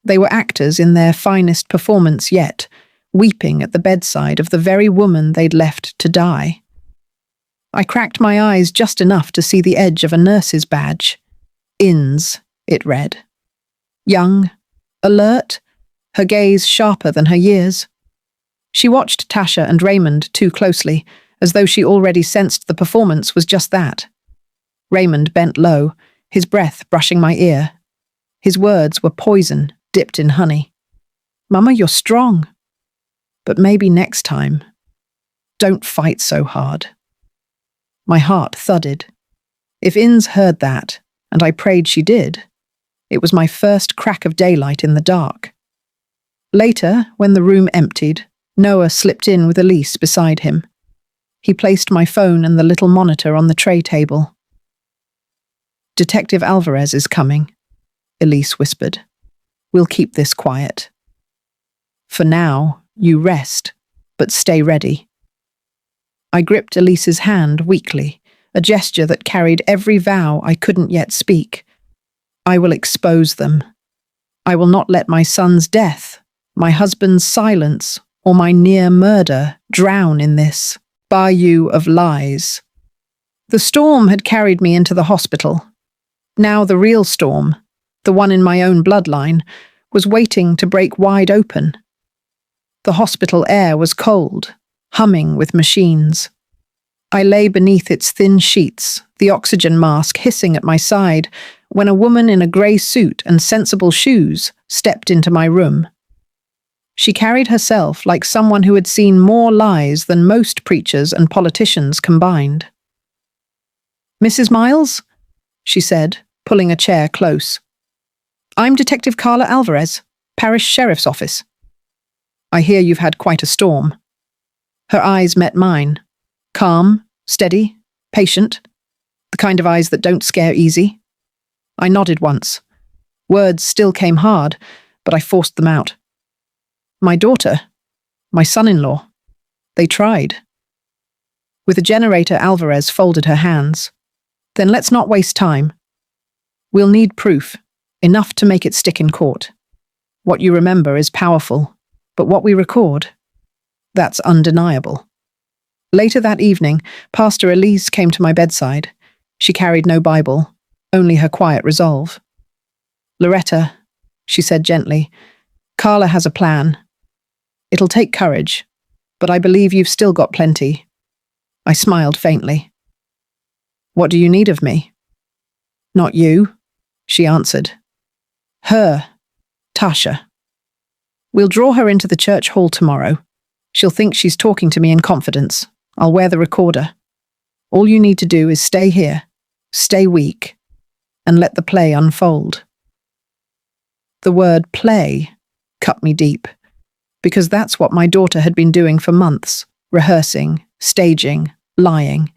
They were actors in their finest performance yet, weeping at the bedside of the very woman they'd left to die. I cracked my eyes just enough to see the edge of a nurse's badge. INS, it read. Young, alert, her gaze sharper than her years. She watched Tasha and Raymond too closely, as though she already sensed the performance was just that. Raymond bent low, his breath brushing my ear. His words were poison, dipped in honey. Mama, you're strong. But maybe next time. Don't fight so hard. My heart thudded. If INS heard that, and I prayed she did, it was my first crack of daylight in the dark. Later, when the room emptied, Noah slipped in with Elise beside him. He placed my phone and the little monitor on the tray table. Detective Alvarez is coming, Elise whispered. We'll keep this quiet. For now, you rest, but stay ready. I gripped Elise's hand weakly, a gesture that carried every vow I couldn't yet speak. I will expose them. I will not let my son's death, my husband's silence, or my near murder drown in this bayou of lies. The storm had carried me into the hospital. Now the real storm, the one in my own bloodline, was waiting to break wide open. The hospital air was cold, humming with machines. I lay beneath its thin sheets, the oxygen mask hissing at my side, when a woman in a grey suit and sensible shoes stepped into my room. She carried herself like someone who had seen more lies than most preachers and politicians combined. "Mrs. Miles?" she said, pulling a chair close. "I'm Detective Carla Alvarez, Parish Sheriff's Office. I hear you've had quite a storm." Her eyes met mine. Calm, steady, patient. The kind of eyes that don't scare easy. I nodded once. Words still came hard, but I forced them out. "My daughter, my son-in-law, they tried." With a generator, Alvarez folded her hands. "Then let's not waste time. We'll need proof, enough to make it stick in court. What you remember is powerful, but what we record, that's undeniable." Later that evening, Pastor Elise came to my bedside. She carried no Bible, only her quiet resolve. "Loretta," she said gently, "Carla has a plan. It'll take courage, but I believe you've still got plenty." I smiled faintly. "What do you need of me?" "Not you," she answered. "Her, Tasha. We'll draw her into the church hall tomorrow. She'll think she's talking to me in confidence. I'll wear the recorder. All you need to do is stay here, stay weak, and let the play unfold." The word play cut me deep, because that's what my daughter had been doing for months, rehearsing, staging, lying.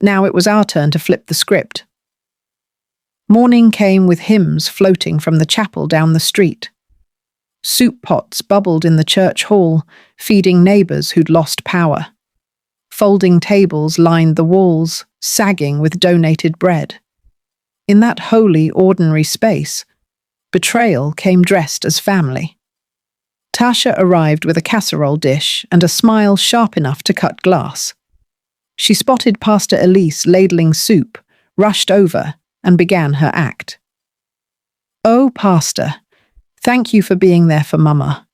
Now it was our turn to flip the script. Morning came with hymns floating from the chapel down the street. Soup pots bubbled in the church hall, feeding neighbours who'd lost power. Folding tables lined the walls, sagging with donated bread. In that holy, ordinary space, betrayal came dressed as family. Tasha arrived with a casserole dish and a smile sharp enough to cut glass. She spotted Pastor Elise ladling soup, rushed over, and began her act. "Oh, Pastor, thank you for being there for Mama.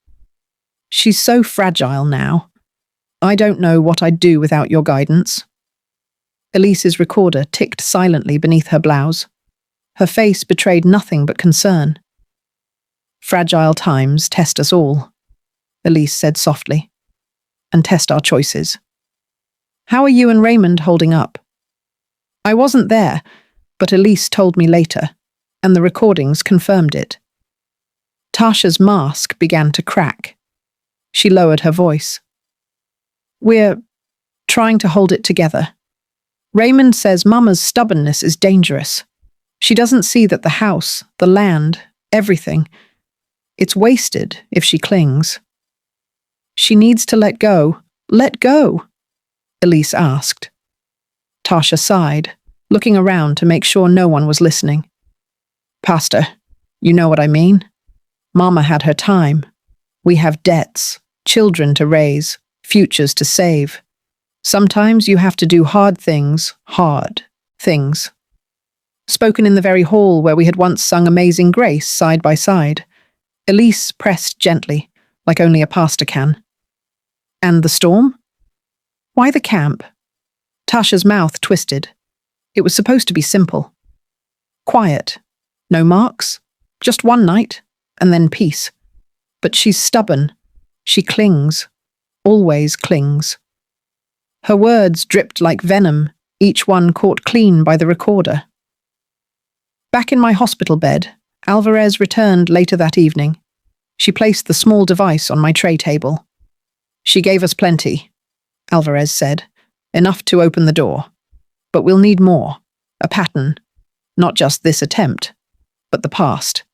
She's so fragile now. I don't know what I'd do without your guidance." Elise's recorder ticked silently beneath her blouse. Her face betrayed nothing but concern. "Fragile times test us all," Elise said softly, "and test our choices. How are you and Raymond holding up?" I wasn't there, but Elise told me later, and the recordings confirmed it. Tasha's mask began to crack. She lowered her voice. "We're trying to hold it together. Raymond says Mama's stubbornness is dangerous. She doesn't see that the house, the land, everything, it's wasted if she clings. She needs to let go. Let go?" Elise asked. Tasha sighed, looking around to make sure no one was listening. "Pastor, you know what I mean? Mama had her time. We have debts, children to raise, futures to save. Sometimes you have to do hard things. Spoken in the very hall where we had once sung Amazing Grace side by side. Elise pressed gently, like only a pastor can. "And the storm? Why the camp?" Tasha's mouth twisted. It was supposed to be simple. Quiet. No marks. Just one night, and then peace. But she's stubborn. She clings. Always clings. Her words dripped like venom, each one caught clean by the recorder. Back in my hospital bed, Alvarez returned later that evening. She placed the small device on my tray table. "She gave us plenty," Alvarez said. "Enough to open the door. But we'll need more. A pattern. Not just this attempt, but the past."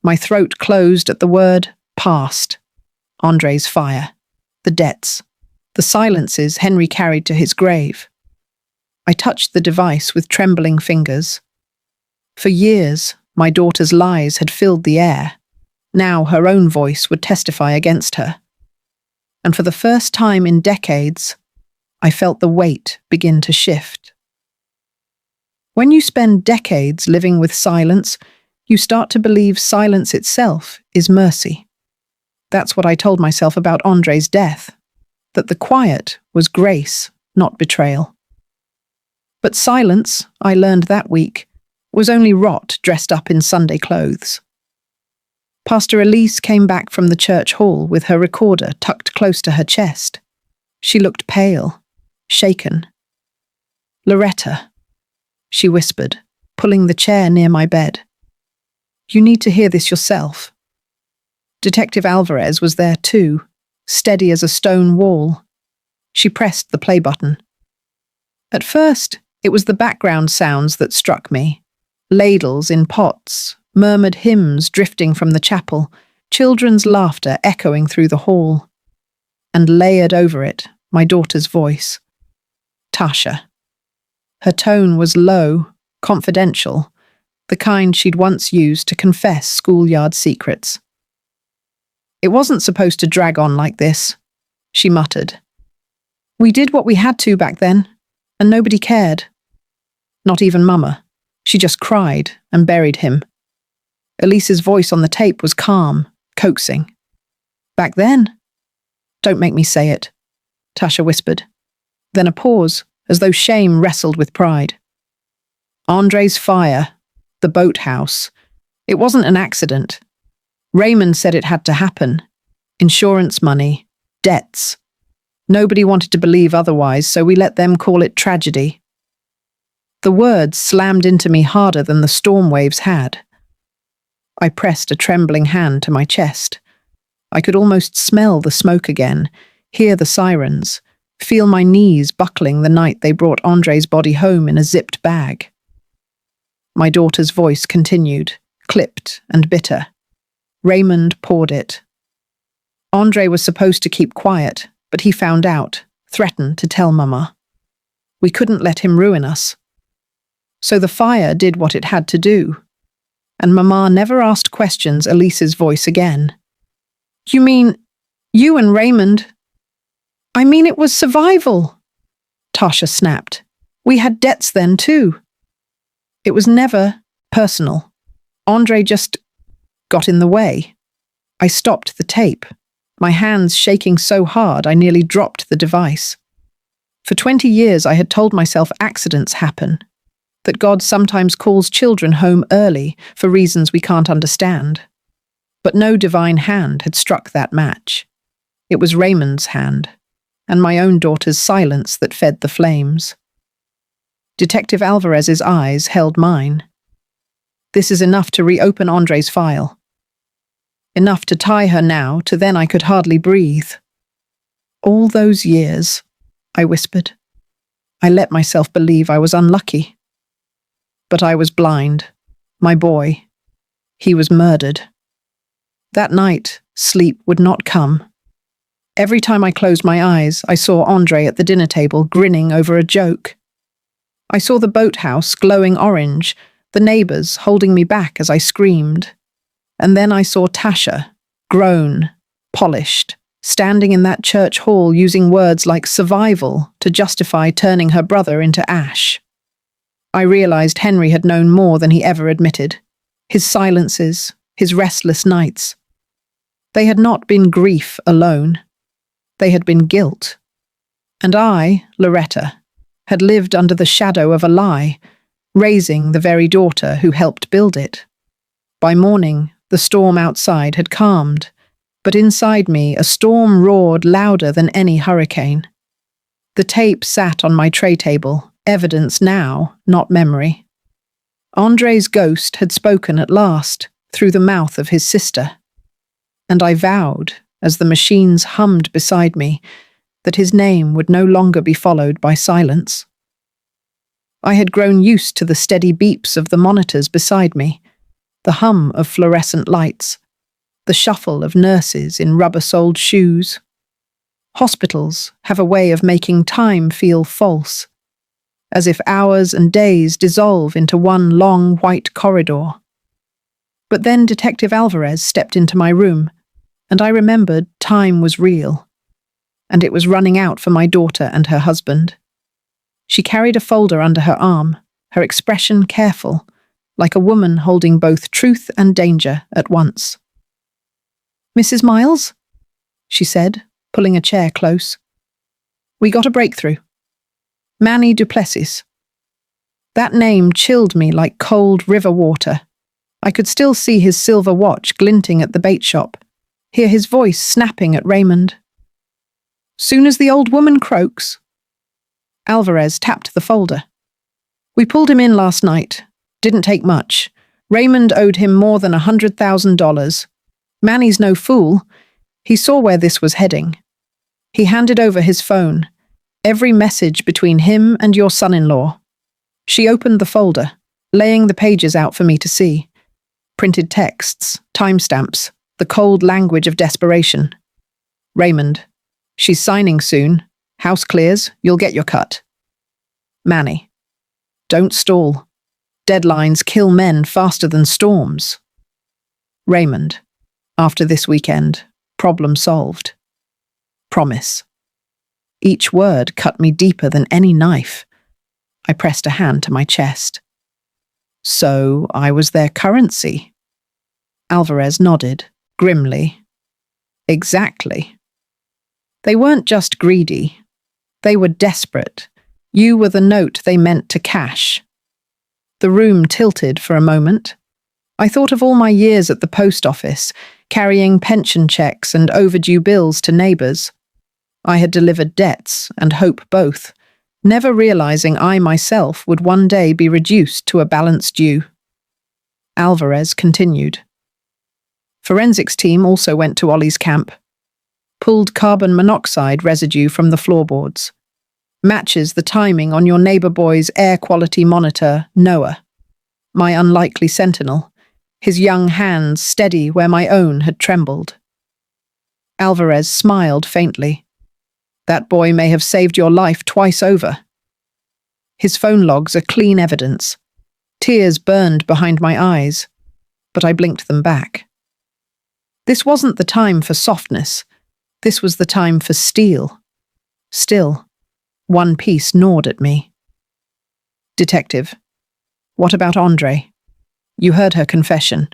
My throat closed at the word past. Andre's fire. The debts. The silences Henry carried to his grave. I touched the device with trembling fingers. For years, my daughter's lies had filled the air. Now her own voice would testify against her. And for the first time in decades, I felt the weight begin to shift. When you spend decades living with silence, you start to believe silence itself is mercy. That's what I told myself about Andre's death, that the quiet was grace, not betrayal. But silence, I learned that week, was only rot dressed up in Sunday clothes. Pastor Elise came back from the church hall with her recorder tucked close to her chest. She looked pale, shaken. "Loretta," she whispered, pulling the chair near my bed. "You need to hear this yourself." Detective Alvarez was there too, steady as a stone wall. She pressed the play button. At first, it was the background sounds that struck me. Ladles in pots, murmured hymns drifting from the chapel, children's laughter echoing through the hall. And layered over it, my daughter's voice. Tasha. Her tone was low, confidential, the kind she'd once used to confess schoolyard secrets. "It wasn't supposed to drag on like this," she muttered. "We did what we had to back then, and nobody cared. Not even Mama. She just cried and buried him." Elise's voice on the tape was calm, coaxing. "Back then?" "Don't make me say it," Tasha whispered. Then a pause, as though shame wrestled with pride. "Andre's fire, the boathouse. It wasn't an accident. Raymond said it had to happen. Insurance money, debts. Nobody wanted to believe otherwise, so we let them call it tragedy." The words slammed into me harder than the storm waves had. I pressed a trembling hand to my chest. I could almost smell the smoke again, hear the sirens, feel my knees buckling the night they brought Andre's body home in a zipped bag. My daughter's voice continued, clipped and bitter. Raymond poured it. Andre was supposed to keep quiet, but he found out, threatened to tell Mama. We couldn't let him ruin us. So the fire did what it had to do. And Mama never asked questions. Elise's voice again. "You mean, you and Raymond?" "I mean, it was survival," Tasha snapped. "We had debts then too." "It was never personal. Andre just got in the way." I stopped the tape, my hands shaking so hard I nearly dropped the device. For 20 years I had told myself accidents happen, that God sometimes calls children home early for reasons we can't understand. But no divine hand had struck that match. It was Raymond's hand, and my own daughter's silence that fed the flames. Detective Alvarez's eyes held mine. "This is enough to reopen Andre's file. Enough to tie her now to then I could hardly breathe." "All those years," I whispered. "I let myself believe I was unlucky. But I was blind. My boy. He was murdered." That night, sleep would not come. Every time I closed my eyes, I saw Andre at the dinner table grinning over a joke. I saw the boathouse glowing orange, the neighbors holding me back as I screamed. And then I saw Tasha, grown, polished, standing in that church hall using words like survival to justify turning her brother into ash. I realized Henry had known more than he ever admitted. His silences, his restless nights. They had not been grief alone. They had been guilt. And I, Loretta, had lived under the shadow of a lie, raising the very daughter who helped build it. By morning, the storm outside had calmed, but inside me a storm roared louder than any hurricane. The tape sat on my tray table, evidence now, not memory. Andre's ghost had spoken at last, through the mouth of his sister. And I vowed, as the machines hummed beside me, that his name would no longer be followed by silence. I had grown used to the steady beeps of the monitors beside me, the hum of fluorescent lights, the shuffle of nurses in rubber-soled shoes. Hospitals have a way of making time feel false. as if hours and days dissolve into one long white corridor. But then Detective Alvarez stepped into my room, and I remembered time was real, and it was running out for my daughter and her husband. She carried a folder under her arm, her expression careful, like a woman holding both truth and danger at once. "Mrs. Miles?" she said, pulling a chair close. "We got a breakthrough. Manny Duplessis." That name chilled me like cold river water. I could still see his silver watch glinting at the bait shop, hear his voice snapping at Raymond. "Soon as the old woman croaks." Alvarez tapped the folder. "We pulled him in last night. Didn't take much. Raymond owed him more than $100,000. Manny's no fool. He saw where this was heading. He handed over his phone. Every message between him and your son-in-law." She opened the folder, laying the pages out for me to see. Printed texts, timestamps, the cold language of desperation. "Raymond, she's signing soon. House clears, you'll get your cut." "Manny, don't stall. Deadlines kill men faster than storms." "Raymond, after this weekend, problem solved. Promise." Each word cut me deeper than any knife. I pressed a hand to my chest. "So I was their currency?" Alvarez nodded, grimly. "Exactly. They weren't just greedy. They were desperate. You were the note they meant to cash." The room tilted for a moment. I thought of all my years at the post office, carrying pension checks and overdue bills to neighbours. I had delivered debts and hope both, never realising I myself would one day be reduced to a balance due. Alvarez continued. "Forensics team also went to Ollie's camp. Pulled carbon monoxide residue from the floorboards. Matches the timing on your neighbour boy's air quality monitor, Noah. My unlikely sentinel, his young hands steady where my own had trembled." Alvarez smiled faintly. "That boy may have saved your life twice over." His phone logs are clean evidence. Tears burned behind my eyes, but I blinked them back. This wasn't the time for softness. This was the time for steel. Still, one piece gnawed at me. "Detective, what about Andre? You heard her confession.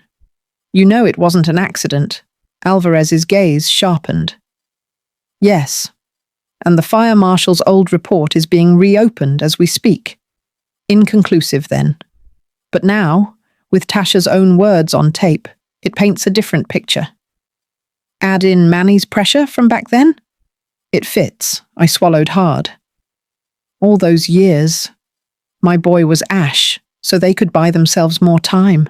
You know it wasn't an accident." Alvarez's gaze sharpened. "Yes, and the fire marshal's old report is being reopened as we speak. Inconclusive then. But now, with Tasha's own words on tape, it paints a different picture. Add in Manny's pressure from back then? It fits." I swallowed hard. All those years, my boy was ash, so they could buy themselves more time.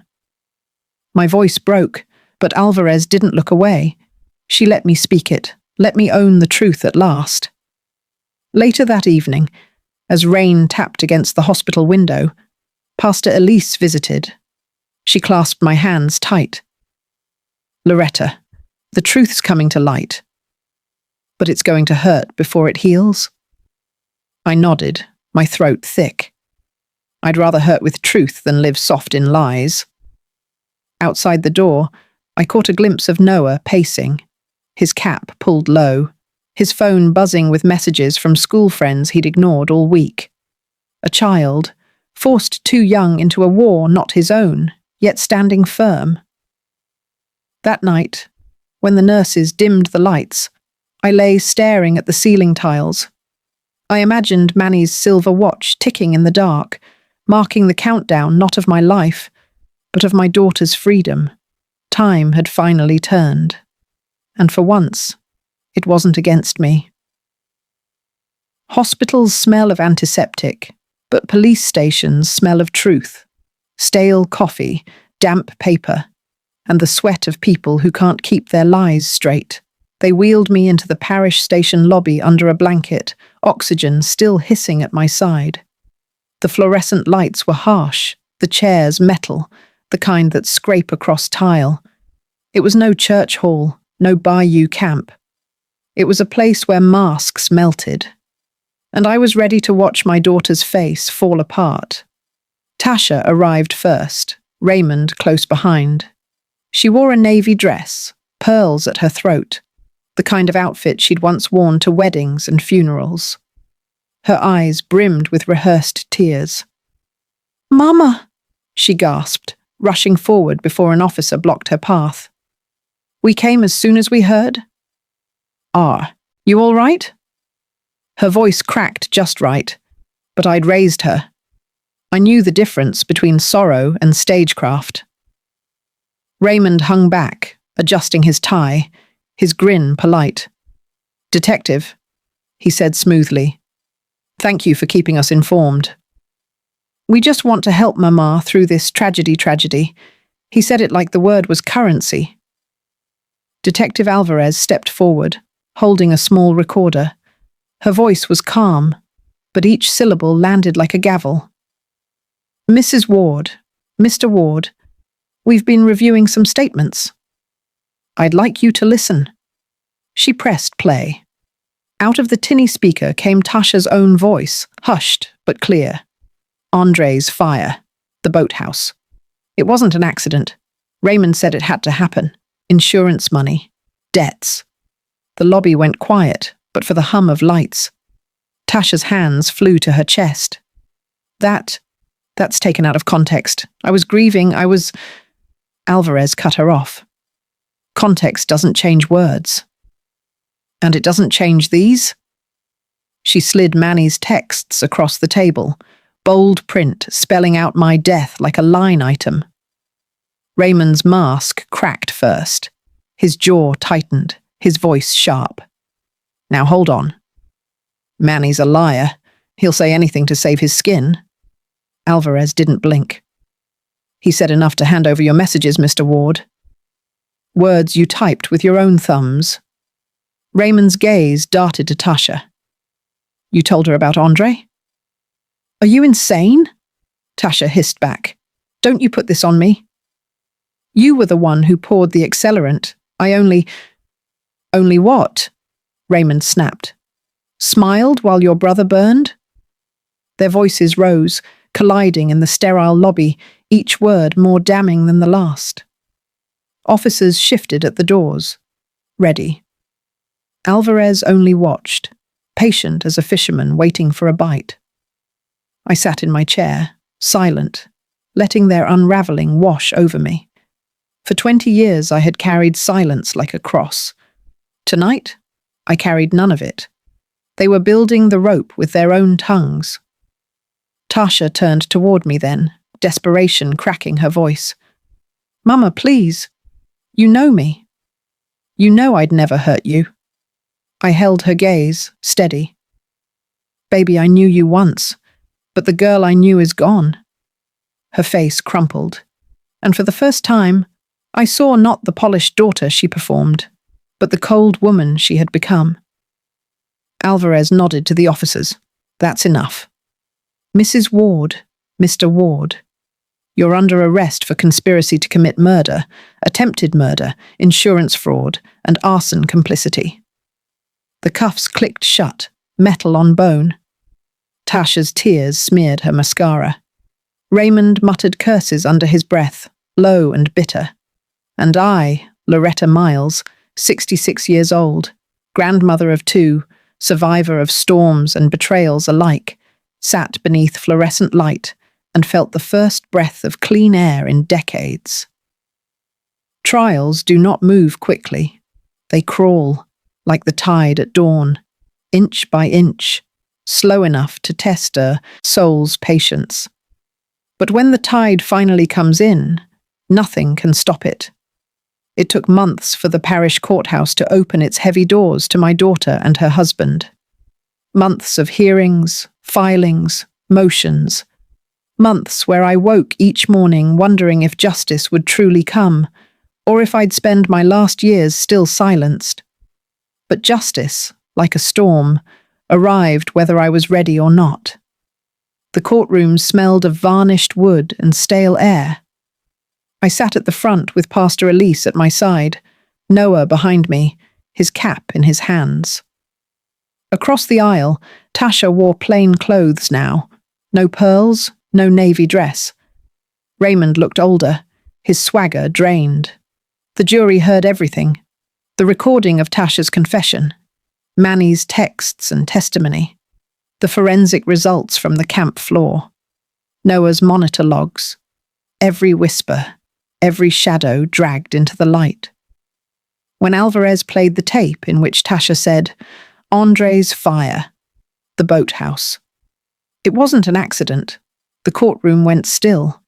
My voice broke, but Alvarez didn't look away. She let me speak it, let me own the truth at last. Later that evening, as rain tapped against the hospital window, Pastor Elise visited. She clasped my hands tight. "Loretta, the truth's coming to light. But it's going to hurt before it heals." I nodded, my throat thick. I'd rather hurt with truth than live soft in lies. Outside the door, I caught a glimpse of Noah pacing, his cap pulled low, his phone buzzing with messages from school friends he'd ignored all week. A child, forced too young into a war not his own, yet standing firm. That night, when the nurses dimmed the lights, I lay staring at the ceiling tiles. I imagined Manny's silver watch ticking in the dark, marking the countdown not of my life, but of my daughter's freedom. Time had finally turned. And for once, it wasn't against me. Hospitals smell of antiseptic, but police stations smell of truth. Stale coffee, damp paper, and the sweat of people who can't keep their lies straight. They wheeled me into the parish station lobby under a blanket, oxygen still hissing at my side. The fluorescent lights were harsh, the chairs metal, the kind that scrape across tile. It was no church hall, no bayou camp. It was a place where masks melted. and I was ready to watch my daughter's face fall apart. Tasha arrived first, Raymond close behind. She wore a navy dress, pearls at her throat, the kind of outfit she'd once worn to weddings and funerals. Her eyes brimmed with rehearsed tears. "Mama!" she gasped, rushing forward before an officer blocked her path. "We came as soon as we heard." "Ah, you all right?" Her voice cracked just right, but I'd raised her. I knew the difference between sorrow and stagecraft. Raymond hung back, adjusting his tie, his grin polite. "Detective," he said smoothly. "Thank you for keeping us informed. We just want to help Mama through this tragedy. He said it like the word was currency." Detective Alvarez stepped forward, holding a small recorder. Her voice was calm, but each syllable landed like a gavel. "Mrs. Ward, Mr. Ward, we've been reviewing some statements. I'd like you to listen." She pressed play. Out of the tinny speaker came Tasha's own voice, hushed but clear. "Andre's fire. The boathouse. It wasn't an accident. Raymond said it had to happen. Insurance money. Debts." The lobby went quiet, but for the hum of lights. Tasha's hands flew to her chest. That's taken out of context. I was grieving, Alvarez cut her off. "Context doesn't change words." "And it doesn't change these?" She slid Manny's texts across the table, bold print spelling out my death like a line item. Raymond's mask cracked first. His jaw tightened, his voice sharp. "Now hold on. Manny's a liar. He'll say anything to save his skin." Alvarez didn't blink. "He said enough to hand over your messages, Mr. Ward. Words you typed with your own thumbs." Raymond's gaze darted to Tasha. "You told her about Andre?" "Are you insane?" Tasha hissed back. "Don't you put this on me. You were the one who poured the accelerant. I only what?" Raymond snapped. "Smiled while your brother burned?" Their voices rose, colliding in the sterile lobby, each word more damning than the last. Officers shifted at the doors, ready. Alvarez only watched, patient as a fisherman waiting for a bite. I sat in my chair, silent, letting their unraveling wash over me. For 20 years I had carried silence like a cross. Tonight, I carried none of it. They were building the rope with their own tongues. Tasha turned toward me then, desperation cracking her voice. "Mama, please. You know me. You know I'd never hurt you." I held her gaze, steady. "Baby, I knew you once, but the girl I knew is gone." Her face crumpled, and for the first time, I saw not the polished daughter she performed, but the cold woman she had become. Alvarez nodded to the officers. "That's enough. Mrs. Ward, Mr. Ward, you're under arrest for conspiracy to commit murder, attempted murder, insurance fraud, and arson complicity." The cuffs clicked shut, metal on bone. Tasha's tears smeared her mascara. Raymond muttered curses under his breath, low and bitter. And I, Loretta Miles, 66 years old, grandmother of 2, survivor of storms and betrayals alike, sat beneath fluorescent light and felt the first breath of clean air in decades. Trials do not move quickly. They crawl, like the tide at dawn, inch by inch, slow enough to test a soul's patience. But when the tide finally comes in, nothing can stop it. It took months for the parish courthouse to open its heavy doors to my daughter and her husband. Months of hearings, filings, motions. Months where I woke each morning wondering if justice would truly come, or if I'd spend my last years still silenced. But justice, like a storm, arrived whether I was ready or not. The courtroom smelled of varnished wood and stale air. I sat at the front with Pastor Elise at my side, Noah behind me, his cap in his hands. Across the aisle, Tasha wore plain clothes now. No pearls, no navy dress. Raymond looked older, his swagger drained. The jury heard everything. The recording of Tasha's confession, Manny's texts and testimony, the forensic results from the camp floor, Noah's monitor logs, every whisper, every shadow dragged into the light. When Alvarez played the tape in which Tasha said, "Andre's fire," the boathouse. It wasn't an accident. The courtroom went still.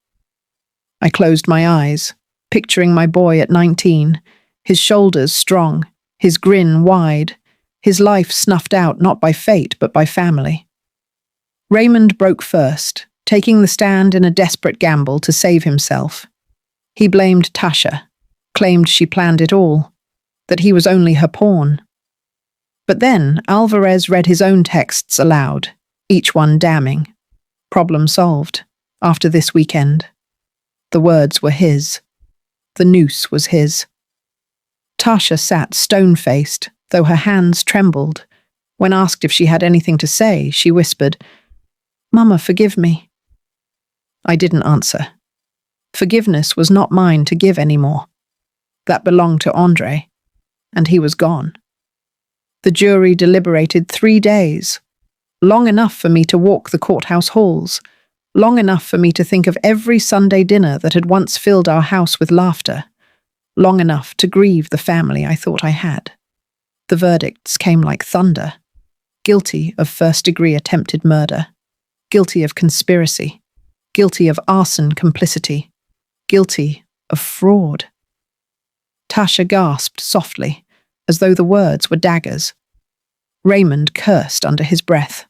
I closed my eyes, picturing my boy at 19, his shoulders strong, his grin wide, his life snuffed out not by fate but by family. Raymond broke first, taking the stand in a desperate gamble to save himself. He blamed Tasha, claimed she planned it all, that he was only her pawn. But then Alvarez read his own texts aloud, each one damning. Problem solved, after this weekend. The words were his. The noose was his. Tasha sat stone-faced, though her hands trembled. When asked if she had anything to say, she whispered, "Mama, forgive me." I didn't answer. Forgiveness was not mine to give anymore. That belonged to Andre, and he was gone. The jury deliberated 3 days, long enough for me to walk the courthouse halls, long enough for me to think of every Sunday dinner that had once filled our house with laughter, long enough to grieve the family I thought I had. The verdicts came like thunder. Guilty of first-degree attempted murder, guilty of conspiracy, guilty of arson complicity, guilty of fraud. Tasha gasped softly, as though the words were daggers. Raymond cursed under his breath.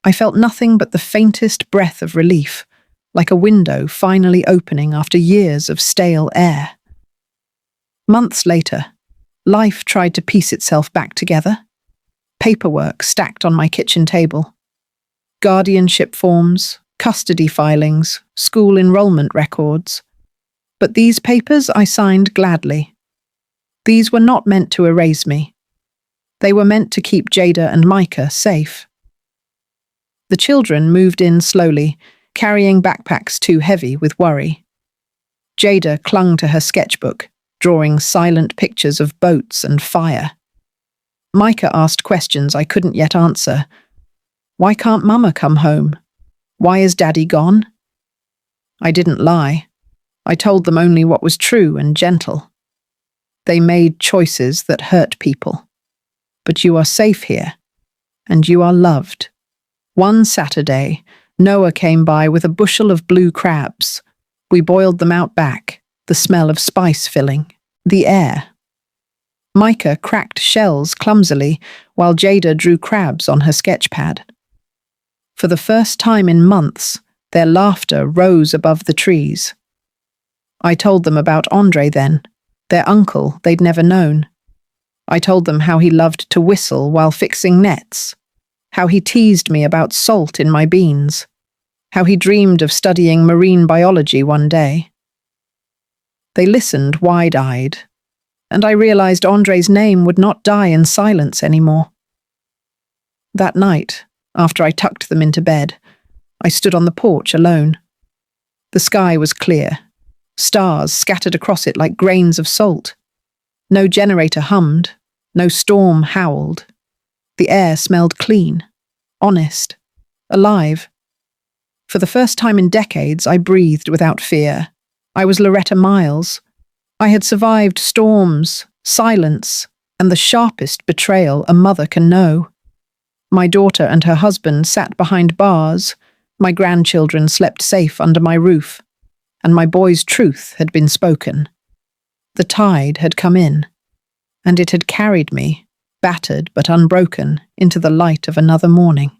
I felt nothing but the faintest breath of relief, like a window finally opening after years of stale air. Months later, life tried to piece itself back together. Paperwork stacked on my kitchen table. Guardianship forms, custody filings, school enrollment records. But these papers I signed gladly. These were not meant to erase me. They were meant to keep Jada and Micah safe. The children moved in slowly, carrying backpacks too heavy with worry. Jada clung to her sketchbook, drawing silent pictures of boats and fire. Micah asked questions I couldn't yet answer. Why can't Mama come home? Why is Daddy gone? I didn't lie. I told them only what was true and gentle. They made choices that hurt people. But you are safe here, and you are loved. One Saturday, Noah came by with a bushel of blue crabs. We boiled them out back, the smell of spice filling the air. Micah cracked shells clumsily, while Jada drew crabs on her sketch pad. For the first time in months, their laughter rose above the trees. I told them about Andre then, their uncle they'd never known. I told them how he loved to whistle while fixing nets, how he teased me about salt in my beans, how he dreamed of studying marine biology one day. They listened wide-eyed, and I realized Andre's name would not die in silence anymore. That night, after I tucked them into bed, I stood on the porch alone. The sky was clear, stars scattered across it like grains of salt. No generator hummed, no storm howled. The air smelled clean, honest, alive. For the first time in decades, I breathed without fear. I was Loretta Miles. I had survived storms, silence, and the sharpest betrayal a mother can know. My daughter and her husband sat behind bars. My grandchildren slept safe under my roof. And my boy's truth had been spoken. The tide had come in, and it had carried me, battered but unbroken, into the light of another morning.